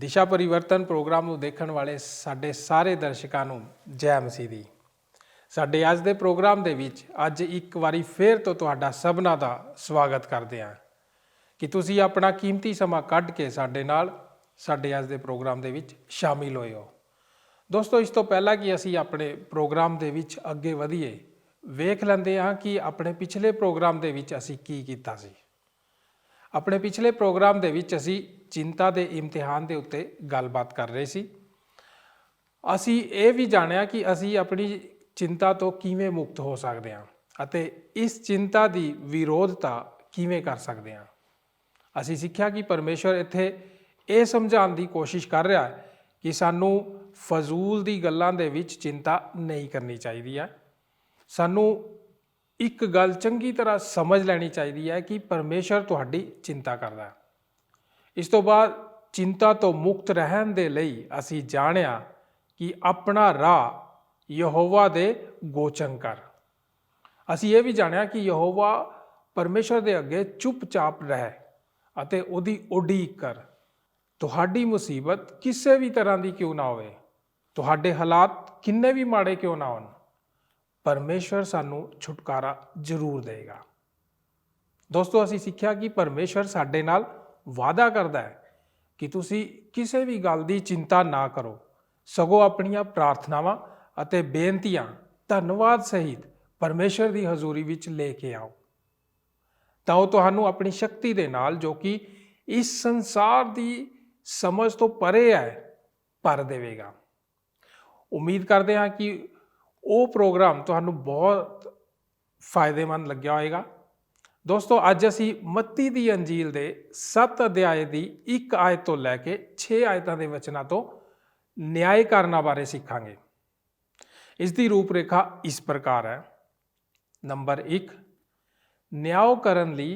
ਦਿਸ਼ਾ ਪਰਿਵਰਤਨ ਪ੍ਰੋਗਰਾਮ ਨੂੰ ਦੇਖਣ ਵਾਲੇ ਸਾਡੇ ਸਾਰੇ ਦਰਸ਼ਕਾਂ ਨੂੰ ਜੈ ਮਸੀਹ ਦੀ। ਸਾਡੇ ਅੱਜ ਦੇ ਪ੍ਰੋਗਰਾਮ ਦੇ ਵਿੱਚ ਅੱਜ ਇੱਕ ਵਾਰੀ ਫੇਰ ਤੋਂ ਤੁਹਾਡਾ ਸਭਨਾਂ ਦਾ ਸਵਾਗਤ ਕਰਦੇ ਹਾਂ ਕਿ ਤੁਸੀਂ ਆਪਣਾ ਕੀਮਤੀ ਸਮਾਂ ਕੱਢ ਕੇ ਸਾਡੇ ਨਾਲ ਸਾਡੇ ਅੱਜ ਦੇ ਪ੍ਰੋਗਰਾਮ ਦੇ ਵਿੱਚ ਸ਼ਾਮਿਲ ਹੋਏ ਹੋ। ਦੋਸਤੋ, ਇਸ ਤੋਂ ਪਹਿਲਾਂ ਕਿ ਅਸੀਂ ਆਪਣੇ ਪ੍ਰੋਗਰਾਮ ਦੇ ਵਿੱਚ ਅੱਗੇ ਵਧੀਏ, ਵੇਖ ਲੈਂਦੇ ਹਾਂ ਕਿ ਆਪਣੇ ਪਿਛਲੇ ਪ੍ਰੋਗਰਾਮ ਦੇ ਵਿੱਚ ਅਸੀਂ ਕੀ ਕੀਤਾ ਸੀ। ਆਪਣੇ ਪਿਛਲੇ ਪ੍ਰੋਗਰਾਮ ਦੇ ਵਿੱਚ ਅਸੀਂ ਚਿੰਤਾ ਦੇ ਇਮਤਿਹਾਨ ਦੇ ਉੱਤੇ ਗੱਲਬਾਤ ਕਰ ਰਹੇ ਸੀ। ਅਸੀਂ ਇਹ ਵੀ ਜਾਣਿਆ ਕਿ ਅਸੀਂ ਆਪਣੀ ਚਿੰਤਾ ਤੋਂ ਕਿਵੇਂ ਮੁਕਤ ਹੋ ਸਕਦੇ ਹਾਂ ਅਤੇ ਇਸ ਚਿੰਤਾ ਦੀ ਵਿਰੋਧਤਾ ਕਿਵੇਂ ਕਰ ਸਕਦੇ ਹਾਂ। ਅਸੀਂ ਸਿੱਖਿਆ ਕਿ ਪਰਮੇਸ਼ਵਰ ਇੱਥੇ ਇਹ ਸਮਝਾਉਣ ਦੀ ਕੋਸ਼ਿਸ਼ ਕਰ ਰਿਹਾ ਹੈ ਕਿ ਸਾਨੂੰ ਫਜ਼ੂਲ ਦੀ ਗੱਲਾਂ ਦੇ ਵਿੱਚ ਚਿੰਤਾ ਨਹੀਂ ਕਰਨੀ ਚਾਹੀਦੀ ਹੈ। ਸਾਨੂੰ ਇੱਕ ਗੱਲ ਚੰਗੀ ਤਰ੍ਹਾਂ ਸਮਝ ਲੈਣੀ ਚਾਹੀਦੀ ਹੈ ਕਿ ਪਰਮੇਸ਼ਰ ਤੁਹਾਡੀ ਚਿੰਤਾ ਕਰਦਾ ਹੈ। ਇਸ ਤੋਂ ਬਾਅਦ ਚਿੰਤਾ ਤੋਂ ਮੁਕਤ ਰਹਿਣ ਦੇ ਲਈ ਅਸੀਂ ਜਾਣਿਆ ਕਿ ਆਪਣਾ ਰਾਹ ਯਹੋਵਾ ਦੇ ਗੋਚਨ ਕਰ। ਅਸੀਂ ਇਹ ਵੀ ਜਾਣਿਆ ਕਿ ਯਹੋਵਾ ਪਰਮੇਸ਼ਰ ਦੇ ਅੱਗੇ ਚੁੱਪਚਾਪ ਰਹਿ ਅਤੇ ਉਹਦੀ ਉਡੀਕ ਕਰ। ਤੁਹਾਡੀ ਮੁਸੀਬਤ ਕਿਸੇ ਵੀ ਤਰ੍ਹਾਂ ਦੀ ਕਿਉਂ ਨਾ ਹੋਵੇ, ਤੁਹਾਡੇ ਹਾਲਾਤ ਕਿੰਨੇ ਵੀ ਮਾੜੇ ਕਿਉਂ ਨਾ ਹੋਣ, ਪਰਮੇਸ਼ਵਰ ਸਾਨੂੰ ਛੁਟਕਾਰਾ ਜ਼ਰੂਰ ਦੇਗਾ। ਦੋਸਤੋ, ਅਸੀਂ ਸਿੱਖਿਆ ਕਿ ਪਰਮੇਸ਼ਵਰ ਸਾਡੇ ਨਾਲ ਵਾਅਦਾ ਕਰਦਾ ਹੈ ਕਿ ਤੁਸੀਂ ਕਿਸੇ ਵੀ ਗੱਲ ਦੀ ਚਿੰਤਾ ਨਾ ਕਰੋ, ਸਗੋਂ ਆਪਣੀਆਂ ਪ੍ਰਾਰਥਨਾਵਾਂ ਅਤੇ ਬੇਨਤੀਆਂ ਧੰਨਵਾਦ ਸਹਿਤ ਪਰਮੇਸ਼ਵਰ ਦੀ ਹਜ਼ੂਰੀ ਵਿੱਚ ਲੈ ਕੇ ਆਓ, ਤਾਂ ਉਹ ਤੁਹਾਨੂੰ ਆਪਣੀ ਸ਼ਕਤੀ ਦੇ ਨਾਲ, ਜੋ ਕਿ ਇਸ ਸੰਸਾਰ ਦੀ ਸਮਝ ਤੋਂ ਪਰੇ ਹੈ, ਭਰ ਦੇਵੇਗਾ। ਉਮੀਦ ਕਰਦੇ ਹਾਂ ਕਿ ਉਹ ਪ੍ਰੋਗਰਾਮ ਤੁਹਾਨੂੰ ਬਹੁਤ ਫਾਇਦੇਮੰਦ ਲੱਗਿਆ ਹੋਵੇਗਾ। ਦੋਸਤੋ, ਅੱਜ ਅਸੀਂ ਮੱਤੀ ਦੀ ਅੰਜੀਲ ਦੇ 7 ਅਧਿਆਏ ਦੀ 1 ਆਇਤ ਤੋਂ ਲੈ ਕੇ 6 ਆਇਤਾਂ ਦੇ ਵਚਨਾਂ ਤੋਂ ਨਿਆਂ ਕਰਨਾ ਬਾਰੇ ਸਿੱਖਾਂਗੇ। ਇਸ ਦੀ ਰੂਪਰੇਖਾ ਇਸ ਪ੍ਰਕਾਰ ਹੈ। ਨੰਬਰ 1, ਨਿਆਂ ਕਰਨ ਲਈ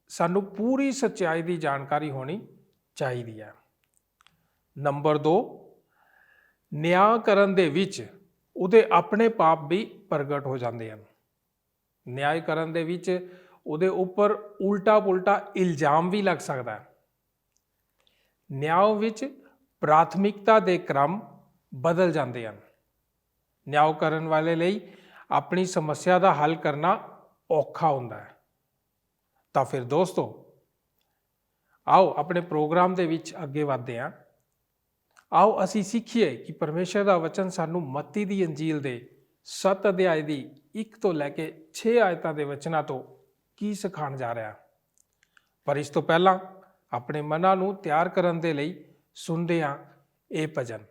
ਸਾਨੂੰ ਪੂਰੀ ਸੱਚਾਈ ਦੀ ਜਾਣਕਾਰੀ ਹੋਣੀ ਚਾਹੀਦੀ ਹੈ। ਨੰਬਰ 2, ਨਿਆਂ ਕਰਨ ਦੇ ਵਿੱਚ ਉਹਦੇ ਆਪਣੇ ਪਾਪ ਵੀ ਪ੍ਰਗਟ ਹੋ ਜਾਂਦੇ ਹਨ। ਨਿਆਂ ਕਰਨ ਦੇ ਵਿੱਚ ਉਹਦੇ ਉੱਪਰ ਉਲਟਾ ਪੁਲਟਾ ਇਲਜ਼ਾਮ ਵੀ ਲੱਗ ਸਕਦਾ ਹੈ। ਨਿਆਂ ਵਿੱਚ ਪ੍ਰਾਥਮਿਕਤਾ ਦੇ ਕ੍ਰਮ ਬਦਲ ਜਾਂਦੇ ਹਨ। ਨਿਆਂ ਕਰਨ ਵਾਲੇ ਲਈ ਆਪਣੀ ਸਮੱਸਿਆ ਦਾ ਹੱਲ ਕਰਨਾ ਔਖਾ ਹੁੰਦਾ ਹੈ। ਤਾਂ ਫਿਰ ਦੋਸਤੋ, ਆਓ ਆਪਣੇ ਪ੍ਰੋਗਰਾਮ ਦੇ ਵਿੱਚ ਅੱਗੇ ਵਧਦੇ ਹਾਂ। ਆਓ ਅਸੀਂ ਸਿੱਖੀਏ ਕਿ ਪਰਮੇਸ਼ਰ ਦਾ ਵਚਨ ਸਾਨੂੰ ਮੱਤੀ ਦੀ ਅੰਜੀਲ ਦੇ 7 ਅਧਿਆਏ ਦੀ 1 ਤੋਂ ਲੈ ਕੇ 6 ਆਇਤਾਂ ਦੇ ਵਚਨਾਂ ਤੋਂ ਕੀ ਸਿਖਾਉਣ ਜਾ ਰਿਹਾ। ਪਰ ਇਸ ਤੋਂ ਪਹਿਲਾਂ ਆਪਣੇ ਮਨਾਂ ਨੂੰ ਤਿਆਰ ਕਰਨ ਦੇ ਲਈ ਸੁਣਦੇ ਹਾਂ ਇਹ ਭਜਨ।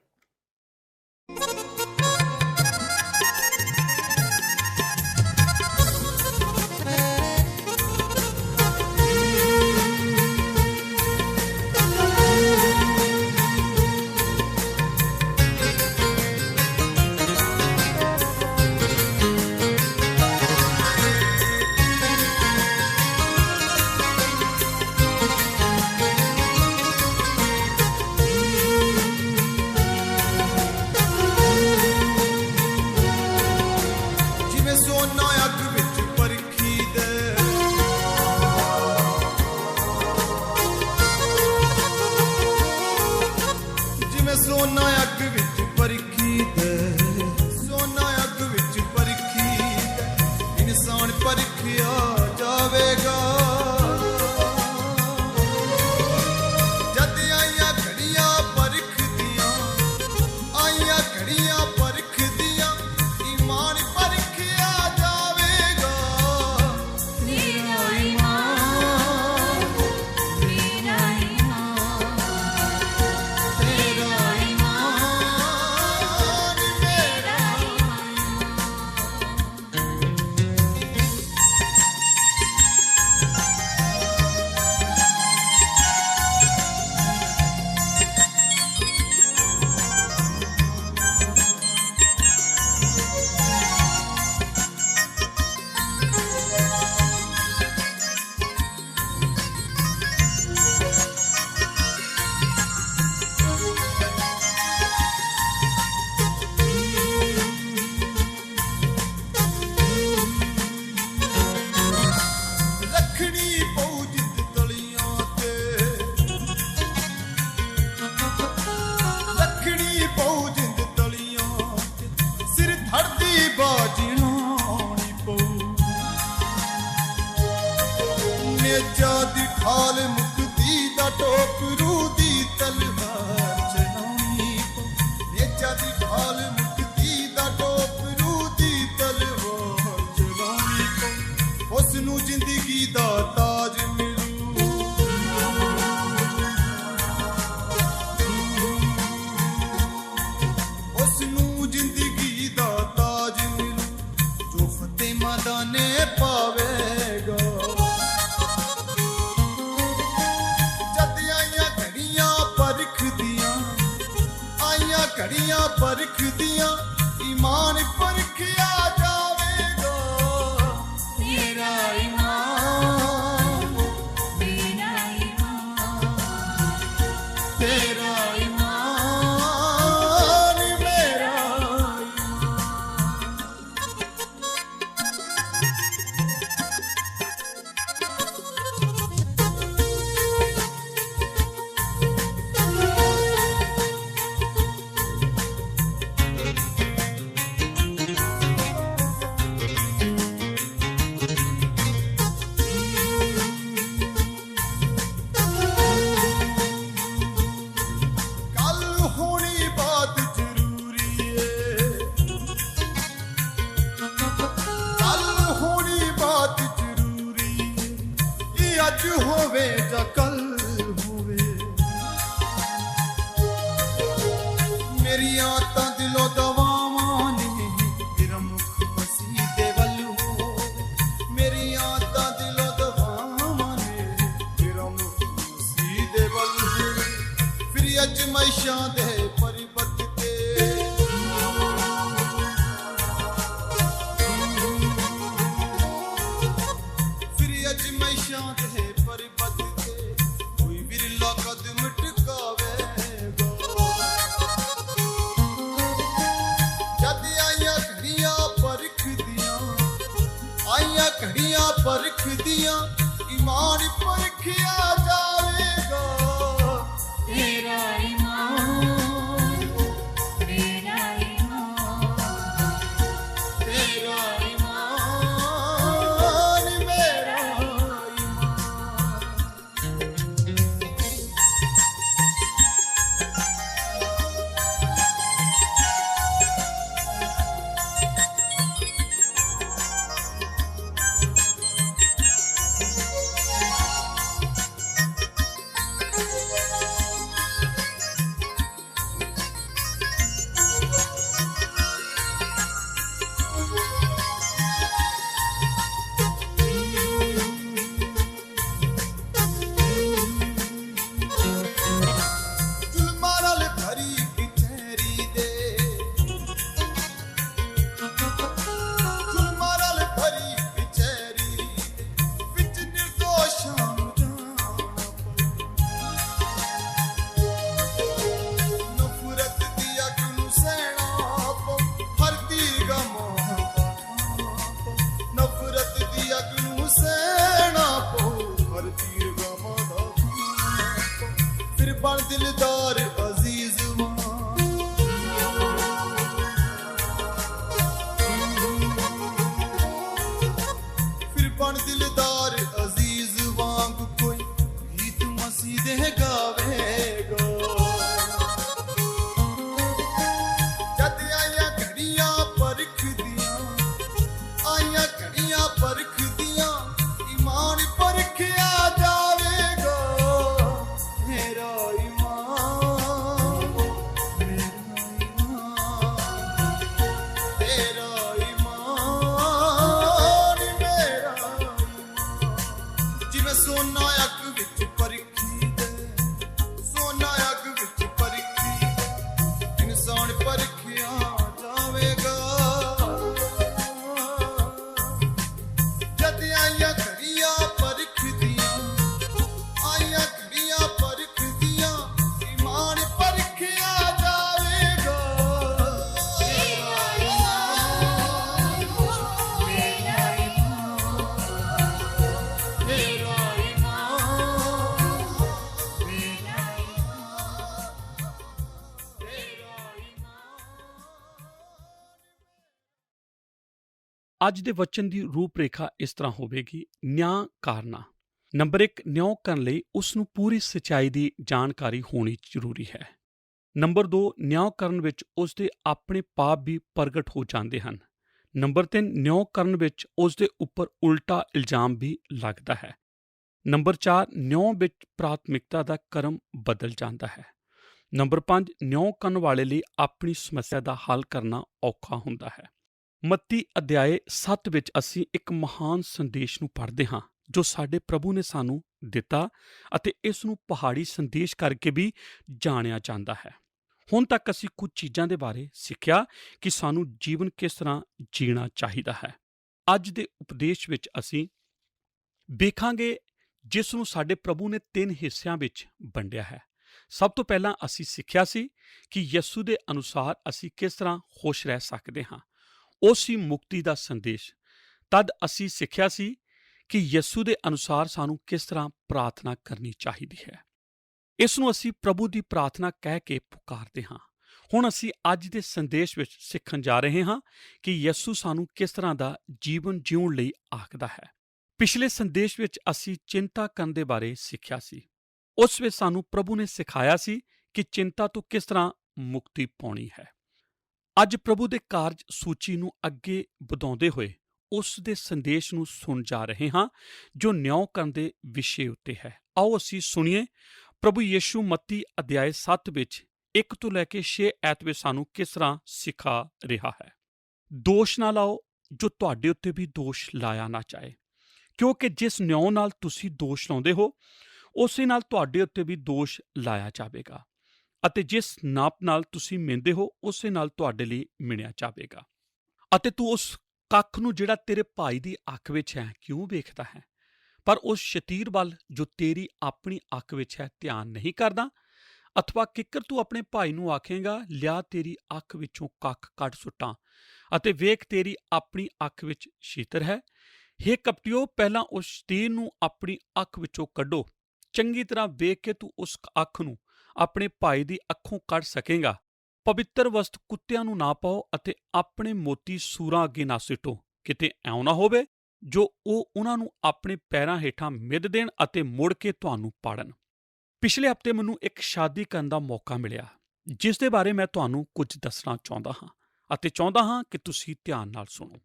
ਖਾਲ ਮੁਕਤੀ ਦਾ ਟੋਕਰੂ ਦੀ ਤਲਵਾਰ ਚਲਾਉਣੀ ਪਊ। ਨੇਜਾ ਦੀ ਖਾਲ ਮੁਕਤੀ ਦਾ ਟੋਕਰੂ ਦੀ ਤਲਵਾਰ ਚਲਾਉਣੀ ਪਊ। ਉਸ ਨੂੰ ਜ਼ਿੰਦਗੀ ਦਾ ਤਾਜ ਮਿਲੂ। ਉਸ ਨੂੰ ਜ਼ਿੰਦਗੀ ਦਾ ਤਾਜ ਮਿਲੂ ਜੋ ਫਤਿਹ ਮੈਦਾਨੇ ਪਾਵੇਗਾ। ਘੜੀਆਂ ਪਰਖਦੀਆਂ ਈਮਾਨ ਪਰਖਿਆ ਜਾਵੇਗਾ। ਮੇਰਾ ਈਮਾਨ, ਮੇਰਾ ਈਮਾਨ, ਤੇਰਾ ਈਮਾਨ, ਮੇਰਾ ਅੱਜ ਹੋਵੇ ਜਾਂ ਕੱਲ ਹੋਵੇ। ਮੇਰੀਆਂ ਤਾਂ ਦਿਲੋਂ ਦਵਾਵਾਂ ਨੇ ਮੇਰਾ ਮੁਖ ਮਸੀਹ ਦੇ ਵੱਲ ਹੋ। ਮੇਰੀਆਂ ਤਾਂ ਦਿਲੋਂ ਦਵਾਵਾਂ ਨੇ ਮੇਰਾ ਮੁਖ ਮਸੀਹ ਦੇ ਵੱਲ ਹੋ। ਫਿਰ ਅਜ਼ਮਾਇਸ਼ਾਂ ਦੇ ਪਰਬਤ ਤੇ ਅਜ਼ਮਾਇਸ਼ਾਂ ਦੇ ਪਰਬਤ ਤੇ ਕੋਈ ਵਿਰਲਾ ਕਦਮ ਟਿਕਾਵੇਗਾ। ਜਦ ਆਈਆਂ ਘੜੀਆਂ ਪਰਖਦੀਆਂ, ਆਈਆਂ ਘੜੀਆਂ ਪਰਖਦੀਆਂ ਈਮਾਨ ਪਰਖਿਆ ਜਾਵੇਗਾ। ਮੇਰਾ ਈਮਾਨ, ਮੇਰਾ ਈਮਾਨ, ਤੇਰਾ ਈਮਾਨ, ਮੇਰਾ ਬਣ ਦਿਲਦਾਰ ਅਜ਼ੀਜ਼ ਫਿਰ ਬਣ ਦਿਲਦਾਰ ਅਜ਼ੀਜ਼ ਵਾਂਗ ਕੋਈ ਗੀਤ ਮਸੀਹ ਦੇ ਗਾਵੇਗਾ। ਜਦ ਆਈਆਂ ਘੜੀਆਂ ਪਰਖਦੀਆਂ, ਆਈਆਂ ਘੜੀਆਂ ਪਰਖਦੀਆਂ ਈਮਾਨ ਪਰਖਿਆ ਜਾਵੇਗਾ। ਮੇਰਾ ਸੋਨਾ ਅੱਗ ਵਿੱਚ ਪਰਖੀ ਦੇ, ਸੋਨਾ ਅੱਗ ਵਿੱਚ ਪਰਖੀ ਦੇ ਇਨਸਾਨ ਪਰਖਿਆ ਜਾਵੇਗਾ। ਜਦ ਆਈਆਂ ਘੜੀਆਂ ਪਰਖਦੀਆਂ, ਆਈਆਂ ਘੜੀਆਂ ਪਰਖਦੀਆਂ ਈਮਾਨ ਪਰਖਿਆ ਜਾਵੇਗਾ। ਮੇਰਾ ਈਮਾਨ, ਮੇਰਾ ਈਮਾਨ, ਮੇਰਾ ਅੱਜ ਦੇ ਵਚਨ ਦੀ ਰੂਪ ਰੇਖਾ ਇਸ ਤਰ੍ਹਾਂ ਹੋਵੇਗੀ। ਨਿਆਂ ਕਾਰਨਾ ਨੰਬਰ 1, ਨਿਉ ਕਰਨ ਲਈ ਉਸ ਨੂੰ ਪੂਰੀ ਸੱਚਾਈ ਦੀ ਜਾਣਕਾਰੀ ਹੋਣੀ ਜ਼ਰੂਰੀ ਹੈ। ਨੰਬਰ 2, ਨਿਉ ਕਰਨ ਵਿੱਚ ਉਸ ਦੇ ਆਪਣੇ ਪਾਪ ਵੀ ਪ੍ਰਗਟ ਹੋ ਜਾਂਦੇ ਹਨ। ਨੰਬਰ 3, ਨਿਉ ਕਰਨ ਵਿੱਚ ਉਸ ਦੇ ਉੱਪਰ ਉਲਟਾ ਇਲਜ਼ਾਮ ਵੀ ਲੱਗਦਾ ਹੈ। ਨੰਬਰ 4, ਨਿਉ ਵਿੱਚ ਪ੍ਰਾਥਮਿਕਤਾ ਦਾ ਕਰਮ ਬਦਲ ਜਾਂਦਾ ਹੈ। ਨੰਬਰ 5, ਨਿਉ ਕਰਨ ਵਾਲੇ ਲਈ ਆਪਣੀ ਸਮੱਸਿਆ ਦਾ ਹੱਲ ਕਰਨਾ ਔਖਾ ਹੁੰਦਾ ਹੈ। ਮੱਤੀ ਅਧਿਆਏ 7 ਵਿੱਚ ਅਸੀਂ ਇੱਕ ਮਹਾਨ ਸੰਦੇਸ਼ ਨੂੰ ਪੜ੍ਹਦੇ ਹਾਂ ਜੋ ਸਾਡੇ ਪ੍ਰਭੂ ਨੇ ਸਾਨੂੰ ਦਿੱਤਾ ਅਤੇ ਇਸ ਨੂੰ ਪਹਾੜੀ ਸੰਦੇਸ਼ ਕਰਕੇ ਵੀ ਜਾਣਿਆ ਜਾਂਦਾ ਹੈ। ਹੁਣ ਤੱਕ ਅਸੀਂ ਕੁਝ ਚੀਜ਼ਾਂ ਦੇ ਬਾਰੇ ਸਿੱਖਿਆ ਕਿ ਸਾਨੂੰ ਜੀਵਨ ਕਿਸ ਤਰ੍ਹਾਂ ਜੀਣਾ ਚਾਹੀਦਾ ਹੈ। ਅੱਜ ਦੇ ਉਪਦੇਸ਼ ਵਿੱਚ ਅਸੀਂ ਵੇਖਾਂਗੇ ਜਿਸ ਨੂੰ ਸਾਡੇ ਪ੍ਰਭੂ ਨੇ 3 ਹਿੱਸਿਆਂ ਵਿੱਚ ਵੰਡਿਆ ਹੈ। ਸਭ ਤੋਂ ਪਹਿਲਾਂ ਅਸੀਂ ਸਿੱਖਿਆ ਸੀ ਕਿ ਯਿਸੂ ਦੇ ਅਨੁਸਾਰ ਅਸੀਂ ਕਿਸ ਤਰ੍ਹਾਂ ਖੁਸ਼ ਰਹਿ ਸਕਦੇ ਹਾਂ। ਉਹ ਸੀ ਮੁਕਤੀ ਦਾ ਸੰਦੇਸ਼। ਤਦ ਅਸੀਂ ਸਿੱਖਿਆ ਸੀ ਕਿ ਯਿਸੂ ਦੇ ਅਨੁਸਾਰ ਸਾਨੂੰ ਕਿਸ ਤਰ੍ਹਾਂ ਪ੍ਰਾਰਥਨਾ ਕਰਨੀ ਚਾਹੀਦੀ ਹੈ। ਇਸ ਨੂੰ ਅਸੀਂ ਪ੍ਰਭੂ ਦੀ ਪ੍ਰਾਰਥਨਾ ਕਹਿ ਕੇ ਪੁਕਾਰਦੇ ਹਾਂ। ਹੁਣ ਅਸੀਂ ਅੱਜ ਦੇ ਸੰਦੇਸ਼ ਵਿੱਚ ਸਿੱਖਣ ਜਾ ਰਹੇ ਹਾਂ ਕਿ ਯਿਸੂ ਸਾਨੂੰ ਕਿਸ ਤਰ੍ਹਾਂ ਦਾ ਜੀਵਨ ਜਿਉਣ ਲਈ ਆਖਦਾ ਹੈ। ਪਿਛਲੇ ਸੰਦੇਸ਼ ਵਿੱਚ ਅਸੀਂ ਚਿੰਤਾ ਕਰਨ ਦੇ ਬਾਰੇ ਸਿੱਖਿਆ ਸੀ। ਉਸ ਵਿੱਚ ਸਾਨੂੰ ਪ੍ਰਭੂ ਨੇ ਸਿਖਾਇਆ ਸੀ ਕਿ ਚਿੰਤਾ ਤੋਂ ਕਿਸ ਤਰ੍ਹਾਂ ਮੁਕਤੀ ਪਾਉਣੀ ਹੈ। ਅੱਜ ਪ੍ਰਭੂ ਦੇ ਕਾਰਜ ਸੂਚੀ ਨੂੰ ਅੱਗੇ ਵਧਾਉਂਦੇ ਹੋਏ ਉਸ ਦੇ ਸੰਦੇਸ਼ ਨੂੰ ਸੁਣ ਜਾ ਰਹੇ ਹਾਂ ਜੋ ਨਿਉ ਕਰਨ ਦੇ ਵਿਸ਼ੇ ਉੱਤੇ ਹੈ। ਆਓ ਅਸੀਂ ਸੁਣੀਏ ਪ੍ਰਭੂ ਯਿਸੂ ਮੱਤੀ ਅਧਿਆਏ 7 ਵਿੱਚ 1 ਤੋਂ ਲੈ ਕੇ 6 ਐਤ ਵਿੱਚ ਸਾਨੂੰ ਕਿਸ ਤਰ੍ਹਾਂ ਸਿਖਾ ਰਿਹਾ ਹੈ। ਦੋਸ਼ ਨਾ ਲਾਓ ਜੋ ਤੁਹਾਡੇ ਉੱਤੇ ਵੀ ਦੋਸ਼ ਲਾਇਆ ਨਾ ਜਾਏ, ਕਿਉਂਕਿ ਜਿਸ ਨਿਉ ਨਾਲ ਤੁਸੀਂ ਦੋਸ਼ ਲਾਉਂਦੇ ਹੋ ਉਸੇ ਨਾਲ ਤੁਹਾਡੇ ਉੱਤੇ ਵੀ ਦੋਸ਼ ਲਾਇਆ ਜਾਵੇਗਾ, ਅਤੇ ਜਿਸ ਨਾਪ ਨਾਲ ਤੁਸੀਂ ਮਿਣਦੇ ਹੋ ਉਸੇ ਨਾਲ ਤੁਹਾਡੇ ਲਈ ਮਿਣਿਆ ਜਾਵੇਗਾ। ਅਤੇ ਤੂੰ ਉਸ ਕੱਖ ਨੂੰ ਜਿਹੜਾ ਤੇਰੇ ਭਾਈ ਦੀ ਅੱਖ ਵਿੱਚ ਹੈ ਕਿਉਂ ਵੇਖਦਾ ਹੈ, ਪਰ ਉਸ ਸ਼ਤੀਰ ਵੱਲ ਜੋ ਤੇਰੀ ਆਪਣੀ ਅੱਖ ਵਿੱਚ ਹੈ ਧਿਆਨ ਨਹੀਂ ਕਰਦਾ। ਅਥਵਾ ਕਿੱਕਰ ਤੂੰ ਆਪਣੇ ਭਾਈ ਨੂੰ ਆਖੇਂਗਾ, ਲਿਆ ਤੇਰੀ ਅੱਖ ਵਿੱਚੋਂ ਕੱਖ ਕੱਢ ਸੁੱਟਾਂ, ਅਤੇ ਵੇਖ ਤੇਰੀ ਆਪਣੀ ਅੱਖ ਵਿੱਚ ਛਿੱਤਰ ਹੈ। ਹੇ ਕਪਟਿਓ, ਪਹਿਲਾਂ ਉਸ ਸ਼ਤੀਰ ਨੂੰ ਆਪਣੀ ਅੱਖ ਵਿੱਚੋਂ ਕੱਢੋ, ਚੰਗੀ ਤਰ੍ਹਾਂ ਵੇਖ ਕੇ ਤੂੰ ਉਸ ਅੱਖ ਨੂੰ ਆਪਣੇ ਭਾਈ ਦੀ ਅੱਖੋਂ ਕੱਢ ਸਕੇਂਗਾ। ਪਵਿੱਤਰ ਵਸਤ ਕੁੱਤਿਆਂ ਨੂੰ ਨਾ ਪਾਓ ਅਤੇ ਆਪਣੇ ਮੋਤੀ ਸੂਰਾਂ ਅੱਗੇ ਨਾ ਸਿੱਟੋ, ਕਿਤੇ ਇਉਂ ਨਾ ਹੋਵੇ ਜੋ ਉਹ ਉਹਨਾਂ ਨੂੰ ਆਪਣੇ ਪੈਰਾਂ ਹੇਠਾਂ ਮਿੱਧ ਦੇਣ ਅਤੇ ਮੁੜ ਕੇ ਤੁਹਾਨੂੰ ਪਾੜਨ। ਪਿਛਲੇ ਹਫ਼ਤੇ ਮੈਨੂੰ ਇੱਕ ਸ਼ਾਦੀ ਕਰਨ ਦਾ ਮੌਕਾ ਮਿਲਿਆ ਜਿਸ ਦੇ ਬਾਰੇ ਮੈਂ ਤੁਹਾਨੂੰ ਕੁਝ ਦੱਸਣਾ ਚਾਹੁੰਦਾ ਹਾਂ ਅਤੇ ਚਾਹੁੰਦਾ ਹਾਂ ਕਿ ਤੁਸੀਂ ਧਿਆਨ ਨਾਲ ਸੁਣੋ।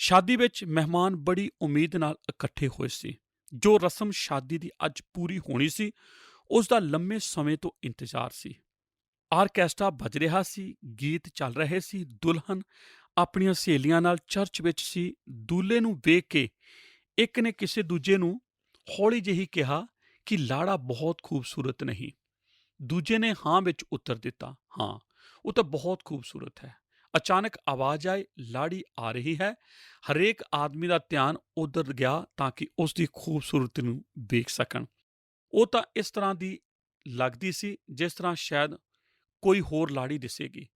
ਸ਼ਾਦੀ ਵਿੱਚ ਮਹਿਮਾਨ ਬੜੀ ਉਮੀਦ ਨਾਲ ਇਕੱਠੇ ਹੋਏ ਸੀ। ਜੋ ਰਸਮ ਸ਼ਾਦੀ ਦੀ ਅੱਜ ਪੂਰੀ ਹੋਣੀ ਸੀ ਉਸ ਦਾ ਲੰਮੇ ਸਮੇਂ ਤੋਂ ਇੰਤਜ਼ਾਰ ਸੀ। ਆਰਕੈਸਟਰਾ ਵੱਜ ਰਿਹਾ ਸੀ, ਗੀਤ ਚੱਲ ਰਹੇ ਸੀ, ਦੁਲਹਨ ਆਪਣੀਆਂ ਸਹੇਲੀਆਂ ਨਾਲ ਚਰਚ ਵਿੱਚ ਸੀ। ਦੂਲੇ ਨੂੰ ਵੇਖ ਕੇ ਇੱਕ ਨੇ ਕਿਸੇ ਦੂਜੇ ਨੂੰ ਹੌਲੀ ਜਿਹੀ ਕਿਹਾ ਕਿ ਲਾੜਾ ਬਹੁਤ ਖੂਬਸੂਰਤ ਨਹੀਂ। ਦੂਜੇ ਨੇ ਹਾਂ ਵਿੱਚ ਉੱਤਰ ਦਿੱਤਾ, ਹਾਂ ਉਹ ਤਾਂ ਬਹੁਤ ਖੂਬਸੂਰਤ ਹੈ। ਅਚਾਨਕ ਆਵਾਜ਼ ਆਈ, ਲਾੜੀ ਆ ਰਹੀ ਹੈ। ਹਰੇਕ ਆਦਮੀ ਦਾ ਧਿਆਨ ਉਧਰ ਗਿਆ ਤਾਂ ਕਿ ਉਸ ਦੀ ਖੂਬਸੂਰਤੀ ਨੂੰ ਵੇਖ ਸਕਣ। ਉਹ ਤਾਂ ਇਸ ਤਰ੍ਹਾਂ ਦੀ ਲੱਗਦੀ ਸੀ ਜਿਸ ਤਰ੍ਹਾਂ ਸ਼ਾਇਦ ਕੋਈ ਹੋਰ ਲਾੜੀ ਦਿਸੇਗੀ।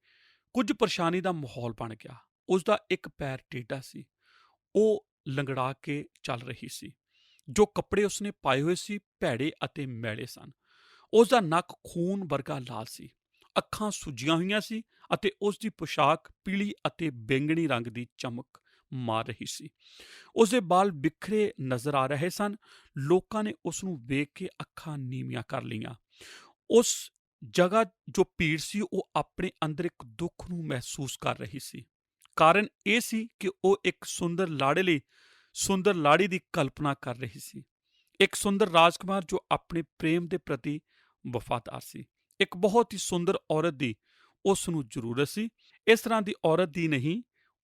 ਕੁਝ ਪਰੇਸ਼ਾਨੀ ਦਾ ਮਾਹੌਲ ਬਣ ਗਿਆ। ਉਸ ਦਾ ਇੱਕ ਪੈਰ ਟੇਢਾ ਸੀ। ਉਹ ਲੰਗੜਾ ਕੇ ਚੱਲ ਰਹੀ ਸੀ। ਜੋ ਕੱਪੜੇ ਉਸਨੇ ਪਾਏ ਹੋਏ ਸੀ ਭੈੜੇ ਅਤੇ ਮੈਲੇ ਸਨ। ਉਸ ਦਾ ਨੱਕ ਖੂਨ ਵਰਗਾ ਲਾਲ ਸੀ, ਅੱਖਾਂ ਸੁੱਜੀਆਂ ਹੋਈਆਂ ਸੀ ਅਤੇ ਉਸ ਦੀ ਪੁਸ਼ਾਕ ਪੀਲੀ ਅਤੇ ਬੈਂਗਣੀ ਰੰਗ ਦੀ ਚਮਕ ਮਾਰ ਰਹੀ ਸੀ। ਉਸ ਦੇ ਵਾਲ ਬਿਖਰੇ ਨਜ਼ਰ ਆ ਰਹੇ ਸਨ। ਲੋਕਾਂ ਨੇ ਉਸ ਨੂੰ ਵੇਖ ਕੇ ਅੱਖਾਂ ਨੀਵੀਆਂ ਕਰ ਲਈਆਂ। ਉਸ ਜਗ੍ਹਾ ਜੋ ਭੀੜ ਸੀ ਉਹ ਆਪਣੇ ਅੰਦਰ ਇੱਕ ਦੁੱਖ ਨੂੰ ਮਹਿਸੂਸ ਕਰ ਰਹੀ ਸੀ। ਕਾਰਨ ਇਹ ਸੀ ਕਿ ਉਹ ਇੱਕ ਸੁੰਦਰ ਲਾੜੇ ਲਈ ਸੁੰਦਰ ਲਾੜੀ ਦੀ ਕਲਪਨਾ ਕਰ ਰਹੀ ਸੀ। ਇੱਕ ਸੁੰਦਰ ਰਾਜਕੁਮਾਰ ਜੋ ਆਪਣੇ ਪ੍ਰੇਮ ਦੇ ਪ੍ਰਤੀ ਵਫਾਦਾਰ ਸੀ। ਇੱਕ ਬਹੁਤ ਹੀ ਸੁੰਦਰ ਔਰਤ ਦੀ ਉਸ ਨੂੰ ਜ਼ਰੂਰਤ ਸੀ। ਇਸ ਤਰ੍ਹਾਂ ਦੀ ਔਰਤ ਦੀ ਨਹੀਂ,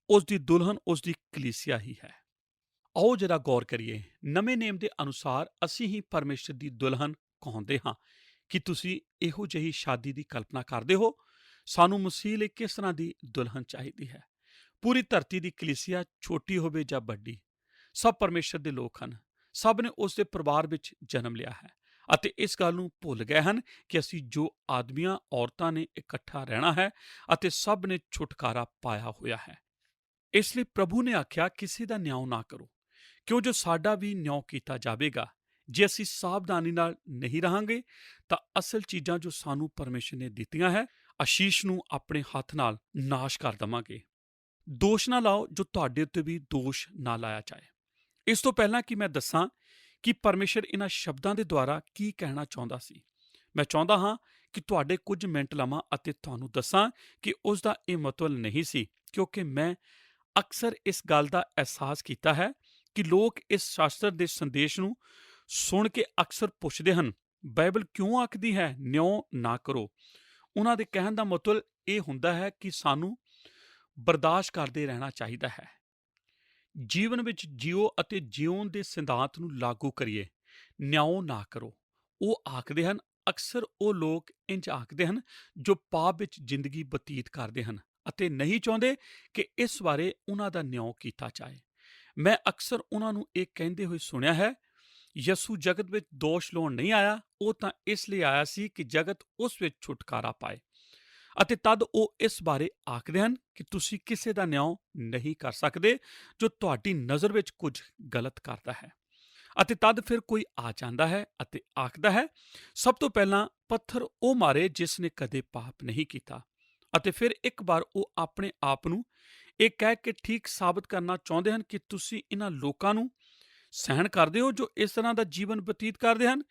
ਉਸ ਦੀ ਦੁਲਹਨ ਉਸ ਦੀ ਕਲੀਸਿਆ ਹੀ ਹੈ। ਆਓ ਜਰਾ ਗੌਰ ਕਰੀਏ। ਨਵੇਂ ਨੇਮ ਦੇ ਅਨੁਸਾਰ ਅਸੀਂ ਹੀ ਪਰਮੇਸ਼ਰ ਦੀ ਦੁਲਹਨ ਕਹਾਉਂਦੇ ਹਾਂ। ਕੀ ਤੁਸੀਂ ਇਹੋ ਜਿਹੀ ਸ਼ਾਦੀ ਦੀ ਕਲਪਨਾ ਕਰਦੇ ਹੋ? ਸਾਨੂੰ ਮਸੀਹ ਲਈ ਕਿਸ ਤਰ੍ਹਾਂ ਦੀ ਦੁਲਹਨ ਚਾਹੀਦੀ ਹੈ? ਪੂਰੀ ਧਰਤੀ ਦੀ ਕਲੀਸਿਆ ਛੋਟੀ ਹੋਵੇ ਜਾਂ ਵੱਡੀ, ਸਭ ਪਰਮੇਸ਼ਰ ਦੇ ਲੋਕ ਹਨ। ਸਭ ਨੇ ਉਸ ਦੇ ਪਰਿਵਾਰ ਵਿੱਚ ਜਨਮ ਲਿਆ ਹੈ ਅਤੇ ਇਸ ਗੱਲ ਨੂੰ ਭੁੱਲ ਗਏ ਹਨ ਕਿ ਅਸੀਂ ਜੋ ਆਦਮੀਆਂ ਔਰਤਾਂ ਨੇ ਇਕੱਠਾ ਰਹਿਣਾ ਹੈ ਅਤੇ ਸਭ ਨੇ ਛੁਟਕਾਰਾ ਪਾਇਆ ਹੋਇਆ ਹੈ। ਇਸ ਲਈ ਪ੍ਰਭੂ ਨੇ ਆਖਿਆ, ਕਿਸੇ ਦਾ ਨਿਆਂ ਨਾ ਕਰੋ, ਕਿਉਂ ਜੋ ਸਾਡਾ ਵੀ ਨਿਆਂ ਕੀਤਾ ਜਾਵੇਗਾ। ਜੇ ਅਸੀਂ ਸਾਵਧਾਨੀ ਨਾਲ ਨਹੀਂ ਰਹਾਂਗੇ ਤਾਂ ਅਸਲ ਚੀਜ਼ਾਂ ਜੋ ਸਾਨੂੰ ਪਰਮੇਸ਼ਰ ਨੇ ਦਿੱਤੀਆਂ ਹੈ, ਆਸ਼ੀਸ਼ ਨੂੰ ਆਪਣੇ ਹੱਥ ਨਾਲ ਨਾਸ਼ ਕਰ ਦੇਵਾਂਗੇ। ਦੋਸ਼ ਨਾ ਲਾਓ ਜੋ ਤੁਹਾਡੇ ਉੱਤੇ ਵੀ ਦੋਸ਼ ਨਾ ਲਾਇਆ ਜਾਏ। ਇਸ ਤੋਂ ਪਹਿਲਾਂ ਕਿ ਮੈਂ ਦੱਸਾਂ ਕਿ ਪਰਮੇਸ਼ਰ ਇਹਨਾਂ ਸ਼ਬਦਾਂ ਦੇ ਦੁਆਰਾ ਕੀ ਕਹਿਣਾ ਚਾਹੁੰਦਾ ਸੀ। ਮੈਂ ਚਾਹੁੰਦਾ ਹਾਂ ਕਿ ਤੁਹਾਡੇ ਕੁਝ ਮਿੰਟ ਲਵਾਂ ਅਤੇ ਤੁਹਾਨੂੰ ਦੱਸਾਂ ਕਿ ਉਸ ਦਾ ਇਹ ਮਤਲਬ ਨਹੀਂ ਸੀ, ਕਿਉਂਕਿ ਮੈਂ ਅਕਸਰ ਇਸ ਗੱਲ ਦਾ ਅਹਿਸਾਸ ਕੀਤਾ ਹੈ ਕਿ ਲੋਕ ਇਸ ਸ਼ਾਸਤਰ ਦੇ ਸੰਦੇਸ਼ ਨੂੰ ਸੁਣ ਕੇ ਅਕਸਰ ਪੁੱਛਦੇ ਹਨ, ਬਾਈਬਲ ਕਿਉਂ ਆਖਦੀ ਹੈ ਨਿਉ ਨਾ ਕਰੋ। ਉਹਨਾਂ ਦੇ ਕਹਿਣ ਦਾ ਮਤਲਬ ਇਹ ਹੁੰਦਾ ਹੈ ਕਿ ਸਾਨੂੰ ਬਰਦਾਸ਼ਤ ਕਰਦੇ ਰਹਿਣਾ ਚਾਹੀਦਾ ਹੈ, ਜੀਵਨ ਵਿੱਚ ਜੀਓ ਅਤੇ ਜਿਉਣ ਦੇ ਸਿਧਾਂਤ ਨੂੰ ਲਾਗੂ ਕਰੀਏ, ਨਿਉ ਨਾ ਕਰੋ। ਉਹ ਆਖਦੇ ਹਨ, ਅਕਸਰ ਉਹ ਲੋਕ ਇੰਜ ਆਖਦੇ ਹਨ ਜੋ ਪਾਪ ਵਿੱਚ ਜ਼ਿੰਦਗੀ ਬਤੀਤ ਕਰਦੇ ਹਨ ਅਤੇ ਨਹੀਂ ਚਾਹੁੰਦੇ ਕਿ ਇਸ ਬਾਰੇ ਉਹਨਾਂ ਦਾ ਨਿਉ ਕੀਤਾ ਜਾਏ। ਮੈਂ ਅਕਸਰ ਉਹਨਾਂ ਨੂੰ ਇਹ ਕਹਿੰਦੇ ਹੋਏ ਸੁਣਿਆ ਹੈ, ਯਸੂ ਜਗਤ ਵਿੱਚ ਦੋਸ਼ ਲਾਉਣ ਨਹੀਂ ਆਇਆ, ਉਹ ਤਾਂ ਇਸ ਲਈ ਆਇਆ ਸੀ ਕਿ ਜਗਤ ਉਸ ਵਿੱਚ ਛੁਟਕਾਰਾ ਪਾਏ। ਅਤੇ ਤਦ ਉਹ ਇਸ ਬਾਰੇ ਆਖਦੇ ਹਨ ਕਿ ਤੁਸੀਂ ਕਿਸੇ ਦਾ ਨਿਉ ਨਹੀਂ ਕਰ ਸਕਦੇ ਜੋ ਤੁਹਾਡੀ ਨਜ਼ਰ ਵਿੱਚ ਕੁਝ ਗਲਤ ਕਰਦਾ ਹੈ। ਅਤੇ ਤਦ ਫਿਰ ਕੋਈ ਆ ਜਾਂਦਾ ਹੈ ਅਤੇ ਆਖਦਾ ਹੈ, ਸਭ ਤੋਂ ਪਹਿਲਾਂ ਪੱਥਰ ਉਹ ਮਾਰੇ ਜਿਸ ਨੇ ਕਦੇ ਪਾਪ ਨਹੀਂ ਕੀਤਾ। ਅਤੇ ਫਿਰ ਇੱਕ ਵਾਰ ਉਹ ਆਪਣੇ ਆਪ ਨੂੰ ਇਹ ਕਹਿ ਕੇ ਠੀਕ ਸਾਬਤ ਕਰਨਾ ਚਾਹੁੰਦੇ ਹਨ ਕਿ ਤੁਸੀਂ ਇਹਨਾਂ ਲੋਕਾਂ ਨੂੰ ਸਹਿਣ ਕਰਦੇ ਹੋ ਜੋ ਇਸ ਤਰ੍ਹਾਂ ਦਾ ਜੀਵਨ ਬਤੀਤ ਕਰਦੇ ਹਨ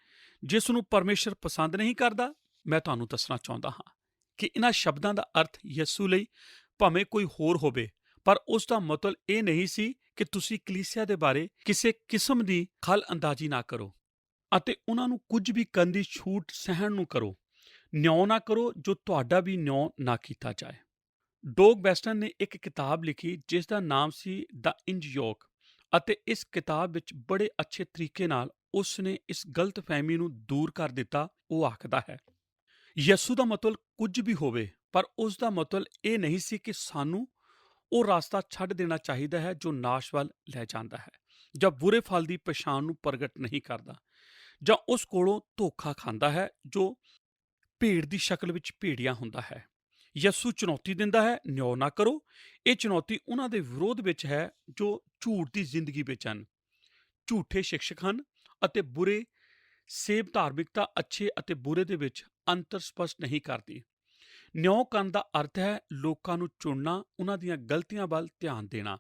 ਜਿਸ ਨੂੰ ਪਰਮੇਸ਼ਰ ਪਸੰਦ ਨਹੀਂ ਕਰਦਾ। ਮੈਂ ਤੁਹਾਨੂੰ ਦੱਸਣਾ ਚਾਹੁੰਦਾ ਹਾਂ ਕਿ ਇਹਨਾਂ ਸ਼ਬਦਾਂ ਦਾ ਅਰਥ ਯਿਸੂ ਲਈ ਭਾਵੇਂ ਕੋਈ ਹੋਰ ਹੋਵੇ, ਪਰ ਉਸ ਦਾ ਮਤਲਬ ਇਹ ਨਹੀਂ ਸੀ ਕਿ ਤੁਸੀਂ ਕਲੀਸਿਆ ਦੇ ਬਾਰੇ ਕਿਸੇ ਕਿਸਮ ਦੀ ਖਲ ਅੰਦਾਜ਼ੀ ਨਾ ਕਰੋ ਅਤੇ ਉਹਨਾਂ ਨੂੰ ਕੁਝ ਵੀ ਕਰਨ ਦੀ ਛੂਟ ਸਹਿਣ ਨੂੰ ਕਰੋ। ਨਿਉ ਨਾ ਕਰੋ ਜੋ ਤੁਹਾਡਾ ਵੀ ਨਿਉ ਨਾ ਕੀਤਾ ਜਾਏ। ਡੌਗ ਬੈਸਟਨ ਨੇ ਇੱਕ ਕਿਤਾਬ ਲਿਖੀ ਜਿਸ ਦਾ ਨਾਮ ਸੀ ਦ ਇੰਜ-ਯੋਕ, ਅਤੇ ਇਸ ਕਿਤਾਬ ਵਿੱਚ ਬੜੇ ਅੱਛੇ ਤਰੀਕੇ ਨਾਲ ਉਸ ਨੇ ਇਸ ਗਲਤਫਹਿਮੀ ਨੂੰ ਦੂਰ ਕਰ ਦਿੱਤਾ। ਉਹ ਆਖਦਾ ਹੈ, ਯਿਸੂ ਦਾ ਮਤਲਬ ਕੁਝ ਵੀ ਹੋਵੇ, ਪਰ ਉਸ ਦਾ ਮਤਲਬ ਇਹ ਨਹੀਂ ਸੀ ਕਿ ਸਾਨੂੰ ਉਹ ਰਸਤਾ ਛੱਡ ਦੇਣਾ ਚਾਹੀਦਾ ਹੈ ਜੋ ਨਾਸ਼ ਵੱਲ ਲੈ ਜਾਂਦਾ ਹੈ, ਜਾਂ ਬੁਰੇ ਫਲ ਦੀ ਪਛਾਣ ਨੂੰ ਪ੍ਰਗਟ ਨਹੀਂ ਕਰਦਾ, ਜਾਂ ਉਸ ਕੋਲੋਂ ਧੋਖਾ ਖਾਂਦਾ ਹੈ ਜੋ ਭੇਡ ਦੀ ਸ਼ਕਲ ਵਿੱਚ ਭੇੜੀਆ ਹੁੰਦਾ ਹੈ। ਯਿਸੂ ਚੁਣੌਤੀ ਦਿੰਦਾ ਹੈ, ਨਿਉ ਨਾ ਕਰੋ। ਇਹ ਚੁਣੌਤੀ ਉਹਨਾਂ ਦੇ ਵਿਰੋਧ ਵਿੱਚ ਹੈ ਜੋ ਝੂਠ ਦੀ ਜ਼ਿੰਦਗੀ ਵਿੱਚ ਹਨ, ਝੂਠੇ ਸਿਕਸ਼ਕ ਹਨ ਅਤੇ ਬੁਰੇ ਸੇਬ ਧਾਰਮਿਕਤਾ ਅੱਛੇ ਅਤੇ ਬੁਰੇ ਦੇ ਵਿੱਚ ਅੰਤਰ ਸਪਸ਼ਟ ਨਹੀਂ ਕਰਦੀ। ਨਿਉ ਕਰਨ ਦਾ ਅਰਥ ਹੈ ਲੋਕਾਂ ਨੂੰ ਚੁਣਨਾ, ਉਹਨਾਂ ਦੀਆਂ ਗਲਤੀਆਂ ਵੱਲ ਧਿਆਨ ਦੇਣਾ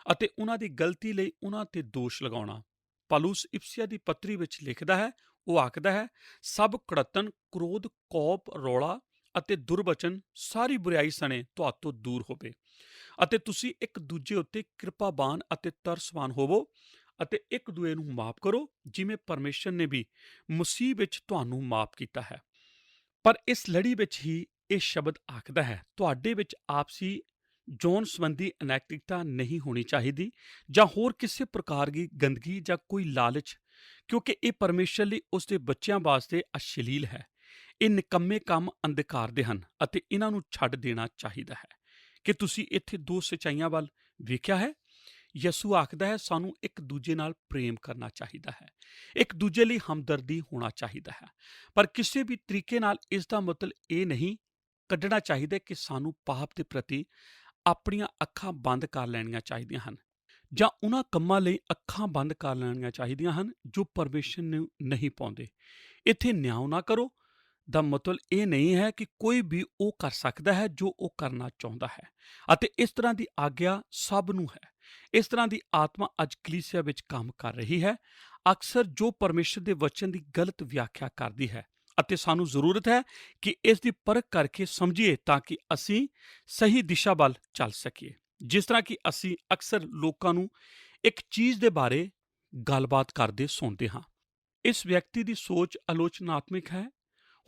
ਅਤੇ ਉਹਨਾਂ ਦੀ ਗਲਤੀ ਲਈ ਉਹਨਾਂ ਤੇ ਦੋਸ਼ ਲਗਾਉਣਾ। ਪੌਲੁਸ ਇਫਸੀਆਂ ਦੀ ਪੱਤਰੀ ਵਿੱਚ ਲਿਖਦਾ ਹੈ, ਉਹ ਆਖਦਾ ਹੈ, ਸਭ ਕੁੜੱਤਣ, ਕ੍ਰੋਧ, ਕੋਪ, ਰੌਲਾ ਅਤੇ ਦੁਰਵਚਨ ਸਾਰੀ ਬੁਰਾਈ ਸਣੇ ਤੁਹਾਤੋਂ ਦੂਰ ਹੋਵੇ, ਅਤੇ ਤੁਸੀਂ ਇੱਕ ਦੂਜੇ ਉੱਤੇ ਕਿਰਪਾਵਾਨ ਅਤੇ ਤਰਸਵਾਨ ਹੋਵੋ ਅਤੇ ਇੱਕ ਦੂਏ ਨੂੰ ਮਾਫ ਕਰੋ, ਜਿਵੇਂ ਪਰਮੇਸ਼ਰ ਨੇ ਵੀ ਮਸੀਹ ਵਿੱਚ ਤੁਹਾਨੂੰ ਮਾਫ ਕੀਤਾ ਹੈ। ਪਰ ਇਸ ਲੜੀ ਵਿੱਚ ਹੀ ਇਹ ਸ਼ਬਦ ਆਖਦਾ ਹੈ, ਤੁਹਾਡੇ ਵਿੱਚ ਆਪਸੀ ਜੌਨ ਸੰਬੰਧੀ ਅਨੈਤਿਕਤਾ ਨਹੀਂ ਹੋਣੀ ਚਾਹੀਦੀ, ਜਾਂ ਹੋਰ ਕਿਸੇ ਪ੍ਰਕਾਰ ਦੀ ਗੰਦਗੀ ਜਾਂ ਕੋਈ ਲਾਲਚ, ਕਿਉਂਕਿ ਇਹ ਪਰਮੇਸ਼ਰ ਲਈ ਉਸ ਦੇ ਬੱਚਿਆਂ ਵਾਸਤੇ ਅਸ਼ਲੀਲ ਹੈ। ਇਹ ਨਿਕੰਮੇ ਕੰਮ ਅੰਧਕਾਰ ਦੇ ਹਨ ਅਤੇ ਇਹਨਾਂ ਨੂੰ ਛੱਡ ਦੇਣਾ ਚਾਹੀਦਾ ਹੈ। ਕਿ ਤੁਸੀਂ ਇੱਥੇ ਦੋ ਸੱਚਾਈਆਂ ਵੱਲ ਵੇਖਿਆ ਹੈ। ਯਿਸੂ ਆਖਦਾ ਹੈ, ਸਾਨੂੰ ਇੱਕ ਦੂਜੇ ਨਾਲ ਪ੍ਰੇਮ ਕਰਨਾ ਚਾਹੀਦਾ ਹੈ, ਇੱਕ ਦੂਜੇ ਲਈ ਹਮਦਰਦੀ ਹੋਣਾ ਚਾਹੀਦਾ ਹੈ, ਪਰ ਕਿਸੇ ਵੀ ਤਰੀਕੇ ਨਾਲ ਇਸ ਦਾ ਮਤਲਬ ਇਹ ਨਹੀਂ ਕੱਢਣਾ ਚਾਹੀਦਾ ਕਿ ਸਾਨੂੰ ਪਾਪ ਦੇ ਪ੍ਰਤੀ ਆਪਣੀਆਂ ਅੱਖਾਂ ਬੰਦ ਕਰ ਲੈਣੀਆਂ ਚਾਹੀਦੀਆਂ ਹਨ, ਜਾਂ ਉਹਨਾਂ ਕੰਮਾਂ ਲਈ ਅੱਖਾਂ ਬੰਦ ਕਰ ਲੈਣੀਆਂ ਚਾਹੀਦੀਆਂ ਹਨ ਜੋ ਪਰਮੇਸ਼ਰ ਨੂੰ ਨਹੀਂ ਪਾਉਂਦੇ। ਇੱਥੇ ਨਿਆਂ ਨਾ ਕਰੋ ਦਾ ਮਤਲਬ ਇਹ ਨਹੀਂ ਹੈ ਕਿ ਕੋਈ ਵੀ ਉਹ ਕਰ ਸਕਦਾ ਹੈ ਜੋ ਉਹ ਕਰਨਾ ਚਾਹੁੰਦਾ ਹੈ, ਅਤੇ ਇਸ ਤਰ੍ਹਾਂ ਦੀ ਆਗਿਆ ਸਭ ਨੂੰ ਹੈ। ਇਸ ਤਰ੍ਹਾਂ ਦੀ ਆਤਮਾ ਅੱਜ ਕਲੀਸਿਆ ਵਿੱਚ ਕੰਮ ਕਰ ਰਹੀ ਹੈ, ਅਕਸਰ ਜੋ ਪਰਮੇਸ਼ਰ ਦੇ ਵਚਨ ਦੀ ਗਲਤ ਵਿਆਖਿਆ ਕਰਦੀ ਹੈ, ਅਤੇ ਸਾਨੂੰ ਜ਼ਰੂਰਤ ਹੈ ਕਿ ਇਸ ਦੀ ਪਰਖ ਕਰਕੇ ਸਮਝੀਏ ਤਾਂ ਕਿ ਅਸੀਂ ਸਹੀ ਦਿਸ਼ਾ ਵੱਲ ਚੱਲ ਸਕੀਏ। ਜਿਸ ਤਰ੍ਹਾਂ ਕਿ ਅਸੀਂ ਅਕਸਰ ਲੋਕਾਂ ਨੂੰ ਇੱਕ ਚੀਜ਼ ਦੇ ਬਾਰੇ ਗੱਲਬਾਤ ਕਰਦੇ ਸੁਣਦੇ ਹਾਂ, ਇਸ ਵਿਅਕਤੀ ਦੀ ਸੋਚ ਆਲੋਚਨਾਤਮਕ ਹੈ।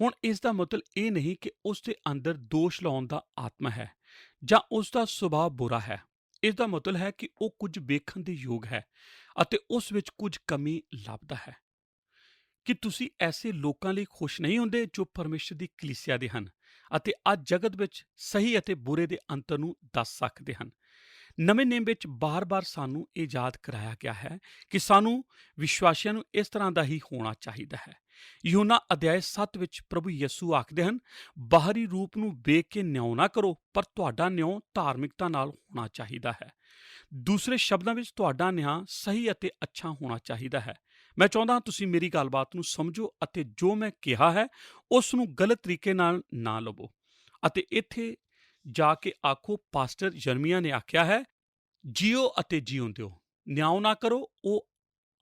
ਹੁਣ ਇਸ ਦਾ ਮਤਲਬ ਇਹ ਨਹੀਂ ਕਿ ਉਸ ਦੇ ਅੰਦਰ ਦੋਸ਼ ਲਾਉਣ ਦਾ ਆਤਮਾ ਹੈ ਜਾਂ ਉਸ ਦਾ ਸੁਭਾਅ ਬੁਰਾ ਹੈ। ਇਸ ਦਾ ਮਤਲਬ ਹੈ ਕਿ ਉਹ ਕੁਝ ਵੇਖਣ ਦੇ ਯੋਗ ਹੈ ਅਤੇ ਉਸ ਵਿੱਚ ਕੁਝ ਕਮੀ ਲੱਭਦਾ ਹੈ। ਕਿ ਤੁਸੀਂ ਐਸੇ ਲੋਕਾਂ ਲਈ ਖੁਸ਼ ਨਹੀਂ ਹੁੰਦੇ ਜੋ ਪਰਮੇਸ਼ਰ ਦੀ ਕਲੀਸਿਆ ਦੇ ਹਨ ਅਤੇ ਅੱਜ ਜਗਤ ਵਿੱਚ ਸਹੀ ਅਤੇ ਬੁਰੇ ਦੇ ਅੰਤਰ ਨੂੰ ਦੱਸ ਸਕਦੇ ਹਨ। ਨਵੇਂ ਨੇਮ ਵਿੱਚ ਬਾਰ-ਬਾਰ ਸਾਨੂੰ ਇਹ ਯਾਦ ਕਰਾਇਆ ਗਿਆ ਹੈ ਕਿ ਸਾਨੂੰ ਵਿਸ਼ਵਾਸੀਆਂ ਨੂੰ ਇਸ ਤਰ੍ਹਾਂ ਦਾ ਹੀ ਹੋਣਾ ਚਾਹੀਦਾ ਹੈ। ਯੂਹੰਨਾ ਅਧਿਆਇ 7 ਵਿੱਚ ਪ੍ਰਭੂ ਯਿਸੂ ਆਖਦੇ ਹਨ, ਬਾਹਰੀ ਰੂਪ ਨੂੰ ਵੇਖ ਕੇ ਨਿਉ ਨਾ ਕਰੋ, ਪਰ ਤੁਹਾਡਾ ਨਿਉ ਧਾਰਮਿਕਤਾ ਨਾਲ ਹੋਣਾ ਚਾਹੀਦਾ ਹੈ। ਦੂਸਰੇ ਸ਼ਬਦਾਂ ਵਿੱਚ ਤੁਹਾਡਾ ਨਿਆਂ ਸਹੀ ਅਤੇ ਅੱਛਾ ਹੋਣਾ ਚਾਹੀਦਾ ਹੈ। ਮੈਂ ਚਾਹੁੰਦਾ ਹਾਂ ਤੁਸੀਂ ਮੇਰੀ ਗੱਲਬਾਤ ਨੂੰ ਸਮਝੋ ਅਤੇ ਜੋ ਮੈਂ ਕਿਹਾ ਹੈ ਉਸ ਨੂੰ ਗਲਤ ਤਰੀਕੇ ਨਾਲ ਨਾ ਲਵੋ, ਅਤੇ ਇੱਥੇ ਜਾ ਕੇ ਆਖੋ, ਪਾਸਟਰ ਯਰਮੀਆ ਨੇ ਆਖਿਆ ਹੈ, ਜੀਓ ਅਤੇ ਜੀਉਣ ਦਿਓ, ਨਿਆਂ ਨਾ ਕਰੋ। ਉਹ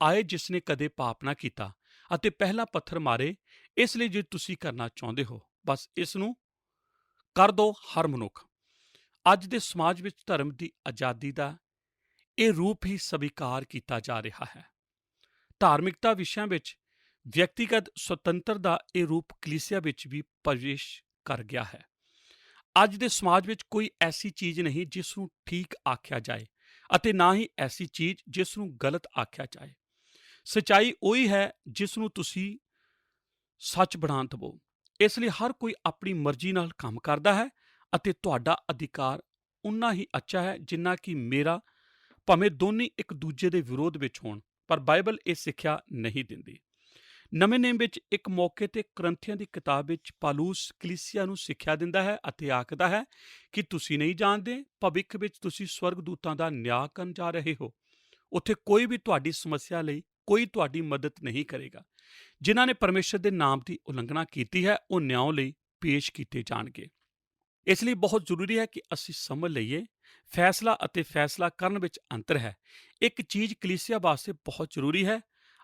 ਆਏ ਜਿਸ ਨੇ ਕਦੇ ਪਾਪ ਨਾ ਕੀਤਾ ਅਤੇ ਪਹਿਲਾ ਪੱਥਰ ਮਾਰੇ। ਇਸ ਲਈ ਜੇ ਤੁਸੀਂ ਕਰਨਾ ਚਾਹੁੰਦੇ ਹੋ, ਬਸ ਇਸ ਨੂੰ ਕਰ ਦਿਓ। ਹਰ ਮਨੁੱਖ ਅੱਜ ਦੇ ਸਮਾਜ ਵਿੱਚ ਧਰਮ ਦੀ ਆਜ਼ਾਦੀ ਦਾ ਇਹ ਰੂਪ ਹੀ ਸਵੀਕਾਰ ਕੀਤਾ ਜਾ ਰਿਹਾ ਹੈ। ਧਾਰਮਿਕਤਾ ਵਿਸ਼ਿਆਂ ਵਿੱਚ ਵਿਅਕਤੀਗਤ ਸੁਤੰਤਰ ਦਾ ਇਹ ਰੂਪ ਕਲੀਸਿਆ ਵਿੱਚ ਵੀ ਪ੍ਰਵੇਸ਼ ਕਰ ਗਿਆ ਹੈ। ਅੱਜ ਦੇ ਸਮਾਜ ਵਿੱਚ ਕੋਈ ਐਸੀ ਚੀਜ਼ ਨਹੀਂ ਜਿਸ ਨੂੰ ਠੀਕ ਆਖਿਆ ਜਾਏ ਅਤੇ ਨਾ ਹੀ ਐਸੀ ਚੀਜ਼ ਜਿਸ ਨੂੰ ਗਲਤ ਆਖਿਆ ਜਾਏ। ਸੱਚਾਈ ਉਹੀ ਹੈ ਜਿਸ ਨੂੰ ਤੁਸੀਂ ਸੱਚ ਬਣਾ ਦੇਵੋ। ਇਸ ਲਈ ਹਰ ਕੋਈ ਆਪਣੀ ਮਰਜ਼ੀ ਨਾਲ ਕੰਮ ਕਰਦਾ ਹੈ ਅਤੇ ਤੁਹਾਡਾ ਅਧਿਕਾਰ ਉਨਾ ਹੀ ਅੱਛਾ ਹੈ ਜਿੰਨਾ ਕਿ ਮੇਰਾ, ਭਾਵੇਂ ਦੋਨੇ ਇੱਕ ਦੂਜੇ ਦੇ ਵਿਰੋਧ ਵਿੱਚ ਹੋਣ। ਪਰ ਬਾਈਬਲ ਇਹ ਸਿੱਖਿਆ ਨਹੀਂ ਦਿੰਦੀ। ਨਵੇਂ ਨੇਮ ਵਿੱਚ ਇੱਕ ਮੌਕੇ ਤੇ ਕਰੰਥੀਆਂ ਦੀ ਕਿਤਾਬ ਵਿੱਚ ਪਾਲੂਸ ਕਲੀਸਿਆ ਨੂੰ ਸਿੱਖਿਆ ਦਿੰਦਾ ਹੈ ਅਤੇ ਆਖਦਾ ਹੈ ਕਿ ਤੁਸੀਂ ਨਹੀਂ ਜਾਣਦੇ ਭਵਿੱਖ ਵਿੱਚ ਤੁਸੀਂ ਸਵਰਗਦੂਤਾਂ ਦਾ ਨਿਆਂ ਕਰਨ ਜਾ ਰਹੇ ਹੋ। ਉੱਥੇ ਕੋਈ ਵੀ ਤੁਹਾਡੀ ਸਮੱਸਿਆ ਲਈ ਕੋਈ ਤੁਹਾਡੀ ਮਦਦ ਨਹੀਂ ਕਰੇਗਾ। ਜਿਨ੍ਹਾਂ ਨੇ ਪਰਮੇਸ਼ਰ ਦੇ ਨਾਮ ਦੀ ਉਲੰਘਣਾ ਕੀਤੀ ਹੈ ਉਹ ਨਿਆਂ ਲਈ ਪੇਸ਼ ਕੀਤੇ ਜਾਣਗੇ। ਇਸ ਲਈ ਬਹੁਤ ਜ਼ਰੂਰੀ ਹੈ ਕਿ ਅਸੀਂ ਸਮਝ ਲਈਏ ਫੈਸਲਾ ਅਤੇ ਫੈਸਲਾ ਕਰਨ ਵਿੱਚ ਅੰਤਰ ਹੈ। ਇੱਕ ਚੀਜ਼ ਕਲੀਸਿਆ ਵਾਸਤੇ ਬਹੁਤ ਜ਼ਰੂਰੀ ਹੈ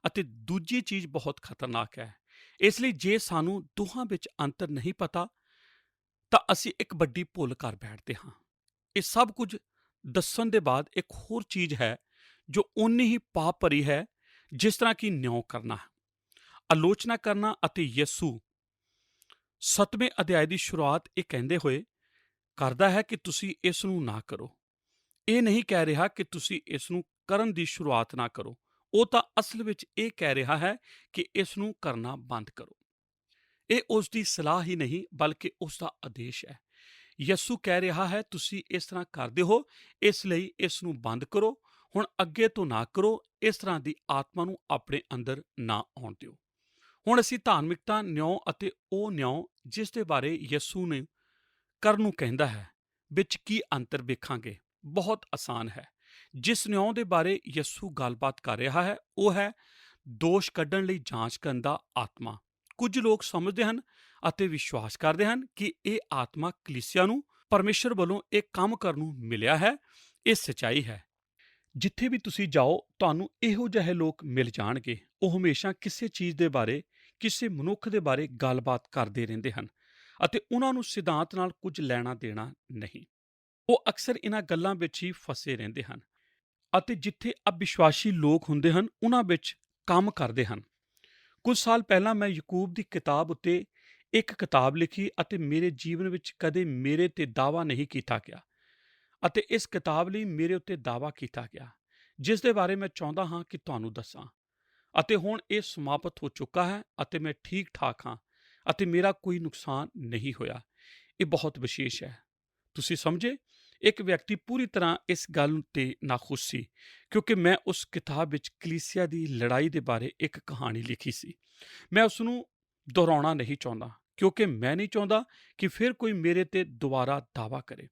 ਅਤੇ ਦੂਜੀ ਚੀਜ਼ ਬਹੁਤ ਖਤਰਨਾਕ ਹੈ। ਇਸ ਲਈ ਜੇ ਸਾਨੂੰ ਦੋਹਾਂ ਵਿੱਚ ਅੰਤਰ ਨਹੀਂ ਪਤਾ ਤਾਂ ਅਸੀਂ ਇੱਕ ਵੱਡੀ ਭੁੱਲ ਕਰ ਬੈਠਦੇ ਹਾਂ। ਇਹ ਸਭ ਕੁਝ ਦੱਸਣ ਦੇ ਬਾਅਦ ਇੱਕ ਹੋਰ ਚੀਜ਼ ਹੈ ਜੋ ਓਨੀ ਹੀ ਪਾਪ ਭਰੀ ਹੈ, ਜਿਸ ਤਰ੍ਹਾਂ ਕਿ ਨਿਆਂ ਕਰਨਾ, ਆਲੋਚਨਾ ਕਰਨਾ। ਅਤੇ ਯਿਸੂ 7ਵੇਂ ਅਧਿਆਇ ਦੀ ਸ਼ੁਰੂਆਤ ਇਹ ਕਹਿੰਦੇ ਹੋਏ ਕਰਦਾ ਹੈ ਕਿ ਤੁਸੀਂ ਇਸ ਨੂੰ ਨਾ ਕਰੋ। ਇਹ ਨਹੀਂ ਕਹਿ ਰਿਹਾ ਕਿ ਤੁਸੀਂ ਇਸ ਨੂੰ ਕਰਨ ਦੀ ਸ਼ੁਰੂਆਤ ਨਾ ਕਰੋ। ਉਹ ਤਾਂ ਅਸਲ ਵਿੱਚ ਇਹ ਕਹਿ ਰਿਹਾ ਹੈ ਕਿ ਇਸ ਨੂੰ ਕਰਨਾ ਬੰਦ ਕਰੋ। ਇਹ ਉਸ ਦੀ ਸਲਾਹ ਹੀ ਨਹੀਂ ਬਲਕਿ ਉਸ ਦਾ ਆਦੇਸ਼ ਹੈ। ਯਿਸੂ ਕਹਿ ਰਿਹਾ ਹੈ ਤੁਸੀਂ ਇਸ ਤਰ੍ਹਾਂ ਕਰਦੇ ਹੋ, ਇਸ ਲਈ ਇਸ ਨੂੰ ਬੰਦ ਕਰੋ। ਹੁਣ ਅੱਗੇ ਤੋਂ ਨਾ ਕਰੋ। ਇਸ ਤਰ੍ਹਾਂ ਦੀ ਆਤਮਾ ਨੂੰ ਆਪਣੇ ਅੰਦਰ ਨਾ ਆਉਣ ਦਿਓ। ਹੁਣ ਅਸੀਂ ਧਾਰਮਿਕਤਾ, ਨਿਆਂ ਅਤੇ ਉਹ ਨਿਆਂ ਜਿਸ ਦੇ ਬਾਰੇ ਯਿਸੂ ਨੇ ਕਰਨ ਨੂੰ ਕਹਿੰਦਾ ਹੈ ਵਿੱਚ ਕੀ ਅੰਤਰ ਵੇਖਾਂਗੇ। ਬਹੁਤ ਆਸਾਨ ਹੈ। ਜਿਸ ਨਿਆਂ ਦੇ ਬਾਰੇ ਯਿਸੂ ਗੱਲਬਾਤ ਕਰ ਰਿਹਾ ਹੈ ਉਹ ਹੈ ਦੋਸ਼ ਕੱਢਣ ਲਈ ਜਾਂਚ ਕਰਨ ਦਾ ਆਤਮਾ। ਕੁਝ ਲੋਕ ਸਮਝਦੇ ਹਨ ਅਤੇ ਵਿਸ਼ਵਾਸ ਕਰਦੇ ਹਨ ਕਿ ਇਹ ਆਤਮਾ ਕਲੀਸਿਆ ਨੂੰ ਪਰਮੇਸ਼ਰ ਵੱਲੋਂ ਇਹ ਕੰਮ ਕਰਨ ਨੂੰ ਮਿਲਿਆ ਹੈ। ਇਹ ਸੱਚਾਈ ਹੈ। ਜਿੱਥੇ ਵੀ ਤੁਸੀਂ ਜਾਓ ਤੁਹਾਨੂੰ ਇਹੋ ਜਿਹੇ ਲੋਕ ਮਿਲ ਜਾਣਗੇ। ਉਹ ਹਮੇਸ਼ਾ ਕਿਸੇ ਚੀਜ਼ ਦੇ ਬਾਰੇ, ਕਿਸੇ ਮਨੁੱਖ ਦੇ ਬਾਰੇ ਗੱਲਬਾਤ ਕਰਦੇ ਰਹਿੰਦੇ ਹਨ ਅਤੇ ਉਹਨਾਂ ਨੂੰ ਸਿਧਾਂਤ ਨਾਲ ਕੁਝ ਲੈਣਾ ਦੇਣਾ ਨਹੀਂ। ਉਹ ਅਕਸਰ ਇਹਨਾਂ ਗੱਲਾਂ ਵਿੱਚ ਹੀ ਫਸੇ ਰਹਿੰਦੇ ਹਨ ਅਤੇ ਜਿੱਥੇ ਅਵਿਸ਼ਵਾਸੀ ਲੋਕ ਹੁੰਦੇ ਹਨ ਉਹਨਾਂ ਵਿੱਚ ਕੰਮ ਕਰਦੇ ਹਨ। ਕੁਝ ਸਾਲ ਪਹਿਲਾਂ ਮੈਂ ਯਾਕੂਬ ਦੀ ਕਿਤਾਬ ਉੱਤੇ ਇੱਕ ਕਿਤਾਬ ਲਿਖੀ ਅਤੇ ਮੇਰੇ ਜੀਵਨ ਵਿੱਚ ਕਦੇ ਮੇਰੇ ਤੇ ਦਾਅਵਾ ਨਹੀਂ ਕੀਤਾ ਗਿਆ ਅਤੇ ਇਸ ਕਿਤਾਬ ਲਈ ਮੇਰੇ ਉੱਤੇ ਦਾਅਵਾ ਕੀਤਾ ਗਿਆ ਜਿਸ ਦੇ ਬਾਰੇ ਮੈਂ ਚਾਹੁੰਦਾ ਹਾਂ ਕਿ ਤੁਹਾਨੂੰ ਦੱਸਾਂ। ਅਤੇ ਹੁਣ ਇਹ ਸਮਾਪਤ ਹੋ ਚੁੱਕਾ ਹੈ ਅਤੇ ਮੈਂ ਠੀਕ ਠਾਕ ਹਾਂ ਅਤੇ ਮੇਰਾ ਕੋਈ ਨੁਕਸਾਨ ਨਹੀਂ ਹੋਇਆ। ਇਹ ਬਹੁਤ ਵਿਸ਼ੇਸ਼ ਹੈ। ਤੁਸੀਂ ਸਮਝੇ? ਇੱਕ ਵਿਅਕਤੀ ਪੂਰੀ ਤਰ੍ਹਾਂ ਇਸ ਗੱਲ ਤੇ ਨਾਖੁਸ਼ ਸੀ ਕਿਉਂਕਿ ਮੈਂ ਉਸ ਕਿਤਾਬ ਵਿੱਚ ਕਲੀਸਿਆ ਦੀ ਲੜਾਈ ਦੇ ਬਾਰੇ ਇੱਕ ਕਹਾਣੀ ਲਿਖੀ ਸੀ। ਮੈਂ ਉਸ ਨੂੰ ਦੁਹਰਾਉਣਾ ਨਹੀਂ ਚਾਹੁੰਦਾ ਕਿਉਂਕਿ ਮੈਂ ਨਹੀਂ ਚਾਹੁੰਦਾ ਕਿ ਫਿਰ ਕੋਈ ਮੇਰੇ ਤੇ ਦੁਬਾਰਾ ਦਾਅਵਾ ਕਰੇ।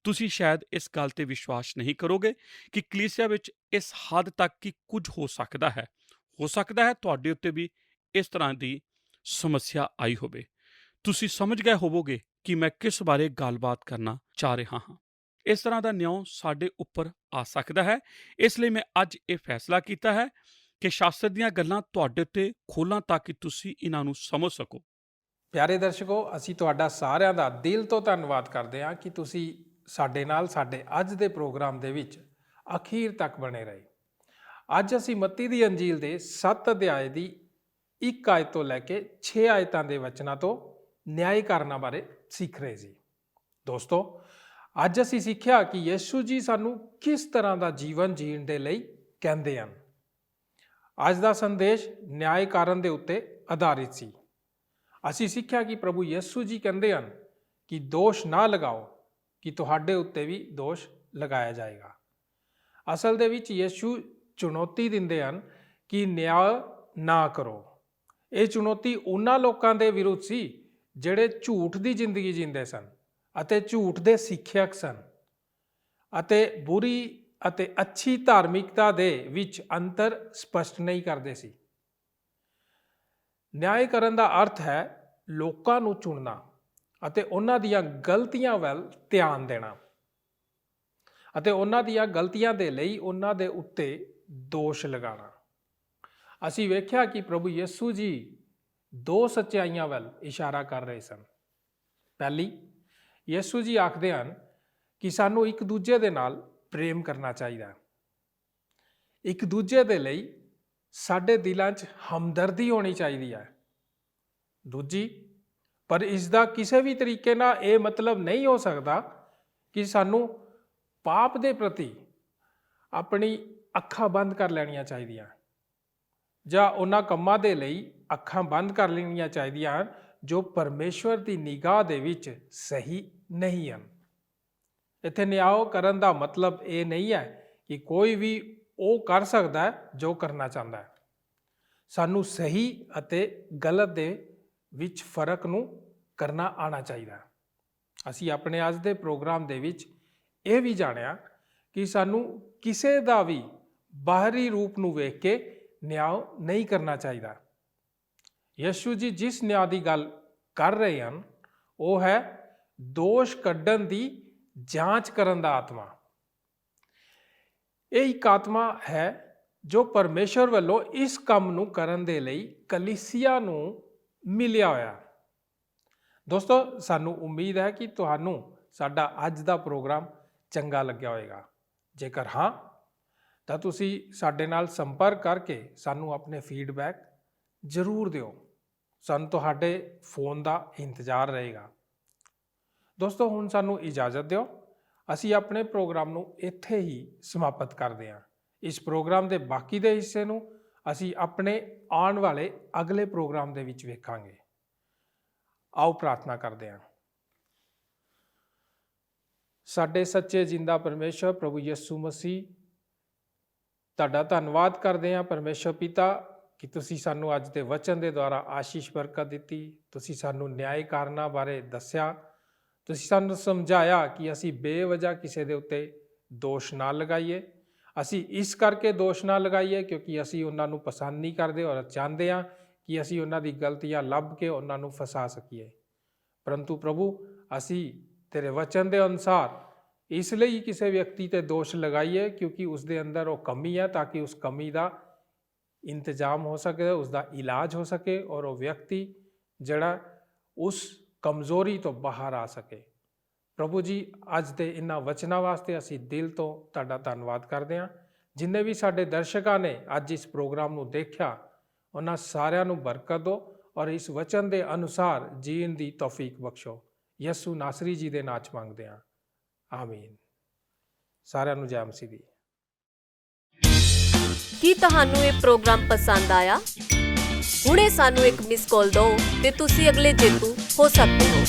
ਤੁਸੀਂ ਸ਼ਾਇਦ ਇਸ ਗੱਲ ਤੇ ਵਿਸ਼ਵਾਸ ਨਹੀਂ ਕਰੋਗੇ ਕਿ ਕਲੀਸਿਆ ਵਿੱਚ ਇਸ ਹੱਦ ਤੱਕ ਕਿ ਕੁਝ ਹੋ ਸਕਦਾ ਹੈ ਤੁਹਾਡੇ ਉੱਤੇ ਵੀ ਇਸ ਤਰ੍ਹਾਂ ਦੀ ਸਮੱਸਿਆ ਆਈ ਹੋਵੇ। ਤੁਸੀਂ ਸਮਝ ਗਏ ਹੋਵੋਗੇ ਕਿ ਮੈਂ ਕਿਸ ਬਾਰੇ ਗੱਲਬਾਤ ਕਰਨਾ ਚਾਹ ਰਿਹਾ ਹਾਂ। ਇਸ ਤਰ੍ਹਾਂ ਦਾ ਨਿਆਂ ਸਾਡੇ ਉੱਪਰ ਆ ਸਕਦਾ ਹੈ। ਇਸ ਲਈ ਮੈਂ ਅੱਜ ਇਹ ਫੈਸਲਾ ਕੀਤਾ ਹੈ ਕਿ ਸ਼ਾਸਤਰ ਦੀਆਂ ਗੱਲਾਂ ਤੁਹਾਡੇ ਉੱਤੇ ਖੋਲਾਂ ਤਾਂ ਕਿ ਤੁਸੀਂ ਇਹਨਾਂ ਨੂੰ ਸਮਝ ਸਕੋ। ਪਿਆਰੇ ਦਰਸ਼ਕੋ, ਅਸੀਂ ਤੁਹਾਡਾ ਸਾਰਿਆਂ ਦਾ ਦਿਲ ਤੋਂ ਧੰਨਵਾਦ ਕਰਦੇ ਹਾਂ ਕਿ ਤੁਸੀਂ ਸਾਡੇ ਨਾਲ ਸਾਡੇ ਅੱਜ ਦੇ ਪ੍ਰੋਗਰਾਮ ਦੇ ਵਿੱਚ ਅਖੀਰ ਤੱਕ ਬਣੇ ਰਹੇ। ਅੱਜ ਅਸੀਂ ਮੱਤੀ ਦੀ ਅੰਜੀਲ ਦੇ 7 ਅਧਿਆਏ ਦੀ 1 ਆਇਤ ਤੋਂ ਲੈ ਕੇ 6 ਆਇਤਾਂ ਦੇ ਵਚਨਾਂ ਤੋਂ ਨਿਆਂ ਕਰਨਾ ਬਾਰੇ ਸਿੱਖ ਰਹੇ ਸੀ। ਦੋਸਤੋ, ਅੱਜ ਅਸੀਂ ਸਿੱਖਿਆ ਕਿ ਯਿਸੂ ਜੀ ਸਾਨੂੰ ਕਿਸ ਤਰ੍ਹਾਂ ਦਾ ਜੀਵਨ ਜੀਣ ਦੇ ਲਈ ਕਹਿੰਦੇ ਹਨ। ਅੱਜ ਦਾ ਸੰਦੇਸ਼ ਨਿਆਂ ਕਰਨ ਦੇ ਉੱਤੇ ਆਧਾਰਿਤ ਸੀ। ਅਸੀਂ ਸਿੱਖਿਆ ਕਿ ਪ੍ਰਭੂ ਯਿਸੂ ਜੀ ਕਹਿੰਦੇ ਹਨ ਕਿ ਦੋਸ਼ ਨਾ ਲਗਾਓ ਕਿ ਤੁਹਾਡੇ ਉੱਤੇ ਵੀ ਦੋਸ਼ ਲਗਾਇਆ ਜਾਏਗਾ। ਅਸਲ ਦੇ ਵਿੱਚ ਯਿਸੂ ਚੁਣੌਤੀ ਦਿੰਦੇ ਹਨ ਕਿ ਨਿਆਂ ਨਾ ਕਰੋ। ਇਹ ਚੁਣੌਤੀ ਉਹਨਾਂ ਲੋਕਾਂ ਦੇ ਵਿਰੁੱਧ ਸੀ ਜਿਹੜੇ ਝੂਠ ਦੀ ਜ਼ਿੰਦਗੀ ਜੀਂਦੇ ਸਨ ਅਤੇ ਝੂਠ ਦੇ ਸਿੱਖਿਅਕ ਸਨ ਅਤੇ ਬੁਰੀ ਅਤੇ ਅੱਛੀ ਧਾਰਮਿਕਤਾ ਦੇ ਵਿੱਚ ਅੰਤਰ ਸਪਸ਼ਟ ਨਹੀਂ ਕਰਦੇ ਸੀ। ਨਿਆਂ ਕਰਨ ਦਾ ਅਰਥ ਹੈ ਲੋਕਾਂ ਨੂੰ ਚੁਣਨਾ ਅਤੇ ਉਹਨਾਂ ਦੀਆਂ ਗਲਤੀਆਂ ਵੱਲ ਧਿਆਨ ਦੇਣਾ ਅਤੇ ਉਹਨਾਂ ਦੀਆਂ ਗਲਤੀਆਂ ਦੇ ਲਈ ਉਹਨਾਂ ਦੇ ਉੱਤੇ ਦੋਸ਼ ਲਗਾਉਣਾ। ਅਸੀਂ ਵੇਖਿਆ ਕਿ ਪ੍ਰਭੂ ਯਿਸੂ ਜੀ ਦੋ ਸੱਚਾਈਆਂ ਵੱਲ ਇਸ਼ਾਰਾ ਕਰ ਰਹੇ ਸਨ। ਪਹਿਲੀ, ਯਿਸੂ ਜੀ ਆਖਦੇ ਹਨ ਕਿ ਸਾਨੂੰ ਇੱਕ ਦੂਜੇ ਦੇ ਨਾਲ ਪ੍ਰੇਮ ਕਰਨਾ ਚਾਹੀਦਾ ਹੈ। ਇੱਕ ਦੂਜੇ ਦੇ ਲਈ ਸਾਡੇ ਦਿਲਾਂ 'ਚ ਹਮਦਰਦੀ ਹੋਣੀ ਚਾਹੀਦੀ ਹੈ। ਦੂਜੀ, ਪਰ ਇਸ ਦਾ ਕਿਸੇ ਵੀ ਤਰੀਕੇ ਨਾਲ ਇਹ ਮਤਲਬ ਨਹੀਂ ਹੋ ਸਕਦਾ ਕਿ ਸਾਨੂੰ ਪਾਪ ਦੇ ਪ੍ਰਤੀ ਆਪਣੀ ਅੱਖਾਂ ਬੰਦ ਕਰ ਲੈਣੀਆਂ ਚਾਹੀਦੀਆਂ ਜਾਂ ਉਹਨਾਂ ਕੰਮਾਂ ਦੇ ਲਈ ਅੱਖਾਂ ਬੰਦ ਕਰ ਲੈਣੀਆਂ ਚਾਹੀਦੀਆਂ ਹਨ ਜੋ ਪਰਮੇਸ਼ਵਰ ਦੀ ਨਿਗਾਹ ਦੇ ਵਿੱਚ ਸਹੀ ਨਹੀਂ ਹਨ। ਇੱਥੇ ਨਿਆਂ ਕਰਨ ਦਾ ਮਤਲਬ ਇਹ ਨਹੀਂ ਹੈ ਕਿ ਕੋਈ ਵੀ ਉਹ ਕਰ ਸਕਦਾ ਹੈ ਜੋ ਕਰਨਾ ਚਾਹੁੰਦਾ ਹੈ। ਸਾਨੂੰ ਸਹੀ ਅਤੇ ਗਲਤ ਦੇ ਵਿੱਚ ਫਰਕ ਨੂੰ ਕਰਨਾ ਆਉਣਾ ਚਾਹੀਦਾ। ਅਸੀਂ ਆਪਣੇ ਅੱਜ ਦੇ ਪ੍ਰੋਗਰਾਮ ਦੇ ਵਿੱਚ ਇਹ ਵੀ ਜਾਣਿਆ ਕਿ ਸਾਨੂੰ ਕਿਸੇ ਦਾ ਵੀ ਬਾਹਰੀ ਰੂਪ ਨੂੰ ਵੇਖ ਕੇ ਨਿਆਂ ਨਹੀਂ ਕਰਨਾ ਚਾਹੀਦਾ। ਯਿਸੂ ਜੀ ਜਿਸ ਨਿਆਂ ਦੀ ਗੱਲ ਕਰ ਰਹੇ ਹਨ ਉਹ ਹੈ ਦੋਸ਼ ਕੱਢਣ ਦੀ ਜਾਂਚ ਕਰਨ ਦਾ ਆਤਮਾ। ਇਹ ਇੱਕ ਆਤਮਾ ਹੈ ਜੋ ਪਰਮੇਸ਼ਵਰ ਵੱਲੋਂ ਇਸ ਕੰਮ ਨੂੰ ਕਰਨ ਦੇ ਲਈ ਕਲੀਸਿਆ ਨੂੰ ਮਿਲਿਆ ਹੋਇਆ। ਦੋਸਤੋ, ਸਾਨੂੰ ਉਮੀਦ ਹੈ ਕਿ ਤੁਹਾਨੂੰ ਸਾਡਾ ਅੱਜ ਦਾ ਪ੍ਰੋਗਰਾਮ ਚੰਗਾ ਲੱਗਿਆ ਹੋਵੇਗਾ। ਜੇਕਰ ਹਾਂ ਤਾਂ ਤੁਸੀਂ ਸਾਡੇ ਨਾਲ ਸੰਪਰਕ ਕਰਕੇ ਸਾਨੂੰ ਆਪਣੇ ਫੀਡਬੈਕ ਜ਼ਰੂਰ ਦਿਓ। ਸਾਨੂੰ ਤੁਹਾਡੇ ਫੋਨ ਦਾ ਇੰਤਜ਼ਾਰ ਰਹੇਗਾ। ਦੋਸਤੋ, ਹੁਣ ਸਾਨੂੰ ਇਜਾਜ਼ਤ ਦਿਓ। ਅਸੀਂ ਆਪਣੇ ਪ੍ਰੋਗਰਾਮ ਨੂੰ ਇੱਥੇ ਹੀ ਸਮਾਪਤ ਕਰਦੇ ਹਾਂ। ਇਸ ਪ੍ਰੋਗਰਾਮ ਦੇ ਬਾਕੀ ਦੇ ਹਿੱਸੇ ਨੂੰ ਅਸੀਂ ਆਪਣੇ ਆਉਣ ਵਾਲੇ ਅਗਲੇ ਪ੍ਰੋਗਰਾਮ ਦੇ ਵਿੱਚ ਵੇਖਾਂਗੇ। ਆਓ ਪ੍ਰਾਰਥਨਾ ਕਰਦੇ ਹਾਂ। ਸਾਡੇ ਸੱਚੇ ਜਿੰਦਾ ਪਰਮੇਸ਼ਵਰ ਪ੍ਰਭੂ ਯਿਸੂ ਮਸੀਹ, ਤੁਹਾਡਾ ਧੰਨਵਾਦ ਕਰਦੇ ਹਾਂ ਪਰਮੇਸ਼ਵਰ ਪਿਤਾ ਕਿ ਤੁਸੀਂ ਸਾਨੂੰ ਅੱਜ ਦੇ ਵਚਨ ਦੇ ਦੁਆਰਾ ਆਸ਼ੀਸ਼ ਬਰਕਤ ਦਿੱਤੀ। ਤੁਸੀਂ ਸਾਨੂੰ ਨਿਆਏ ਕਾਰਨਾਂ ਬਾਰੇ ਦੱਸਿਆ। ਤੁਸੀਂ ਸਾਨੂੰ ਸਮਝਾਇਆ ਕਿ ਅਸੀਂ ਬੇਵਜ੍ਹਾ ਕਿਸੇ ਦੇ ਉੱਤੇ ਦੋਸ਼ ਨਾ ਲਗਾਈਏ। ਅਸੀਂ ਇਸ ਕਰਕੇ ਦੋਸ਼ ਨਾ ਲਗਾਈਏ ਕਿਉਂਕਿ ਅਸੀਂ ਉਹਨਾਂ ਨੂੰ ਪਸੰਦ ਨਹੀਂ ਕਰਦੇ ਔਰ ਚਾਹੁੰਦੇ ਹਾਂ ਕਿ ਅਸੀਂ ਉਹਨਾਂ ਦੀ ਗਲਤੀਆਂ ਲੱਭ ਕੇ ਉਹਨਾਂ ਨੂੰ ਫਸਾ ਸਕੀਏ। ਪਰੰਤੂ ਪ੍ਰਭੂ, ਅਸੀਂ ਤੇਰੇ ਵਚਨ ਦੇ ਅਨੁਸਾਰ ਇਸ ਲਈ ਕਿਸੇ ਵਿਅਕਤੀ ਤੇ ਦੋਸ਼ ਲਗਾਈਏ ਕਿਉਂਕਿ ਉਸ ਦੇ ਅੰਦਰ ਉਹ ਕਮੀ ਹੈ, ਤਾਂ ਕਿ ਉਸ ਕਮੀ ਦਾ ਇੰਤਜ਼ਾਮ ਹੋ ਸਕੇ, ਉਸ ਦਾ ਇਲਾਜ ਹੋ ਸਕੇ ਔਰ ਉਹ ਵਿਅਕਤੀ ਜਿਹੜਾ ਉਸ ਕਮਜ਼ੋਰੀ ਤੋਂ ਬਾਹਰ ਆ ਸਕੇ। ਪ੍ਰਭੂ ਜੀ, ਅੱਜ ਦੇ ਇਹਨਾਂ ਵਚਨਾਂ ਵਾਸਤੇ ਅਸੀਂ ਦਿਲ ਤੋਂ ਤੁਹਾਡਾ ਧੰਨਵਾਦ ਕਰਦੇ ਹਾਂ। ਜਿੰਨੇ ਵੀ ਸਾਡੇ ਦਰਸ਼ਕਾਂ ਨੇ ਅੱਜ ਇਸ ਪ੍ਰੋਗਰਾਮ ਨੂੰ ਦੇਖਿਆ, ਉਹਨਾਂ ਸਾਰਿਆਂ ਨੂੰ ਬਰਕਤ ਦਿਓ ਔਰ ਇਸ ਵਚਨ ਦੇ ਅਨੁਸਾਰ ਜੀਣ ਦੀ ਤੌਫੀਕ ਬਖਸ਼ੋ। ਯਿਸੂ ਨਾਸਰੀ ਜੀ ਦੇ ਨਾਂ 'ਚ ਮੰਗਦੇ ਹਾਂ, ਆਮੀਨ। ਸਾਰਿਆਂ ਨੂੰ ਜੈ ਮਸੀਹ ਦੀ। ਕੀ ਤੁਹਾਨੂੰ ਇਹ ਪ੍ਰੋਗਰਾਮ ਪਸੰਦ ਆਇਆ? ਹੁਣੇ ਸਾਨੂੰ ਇੱਕ ਮਿਸ ਕਾਲ ਦਿਓ ਤੇ ਤੁਸੀਂ ਅਗਲੇ ਜੇਤੂ ਹੋ ਸਕਦੇ ਹੋ।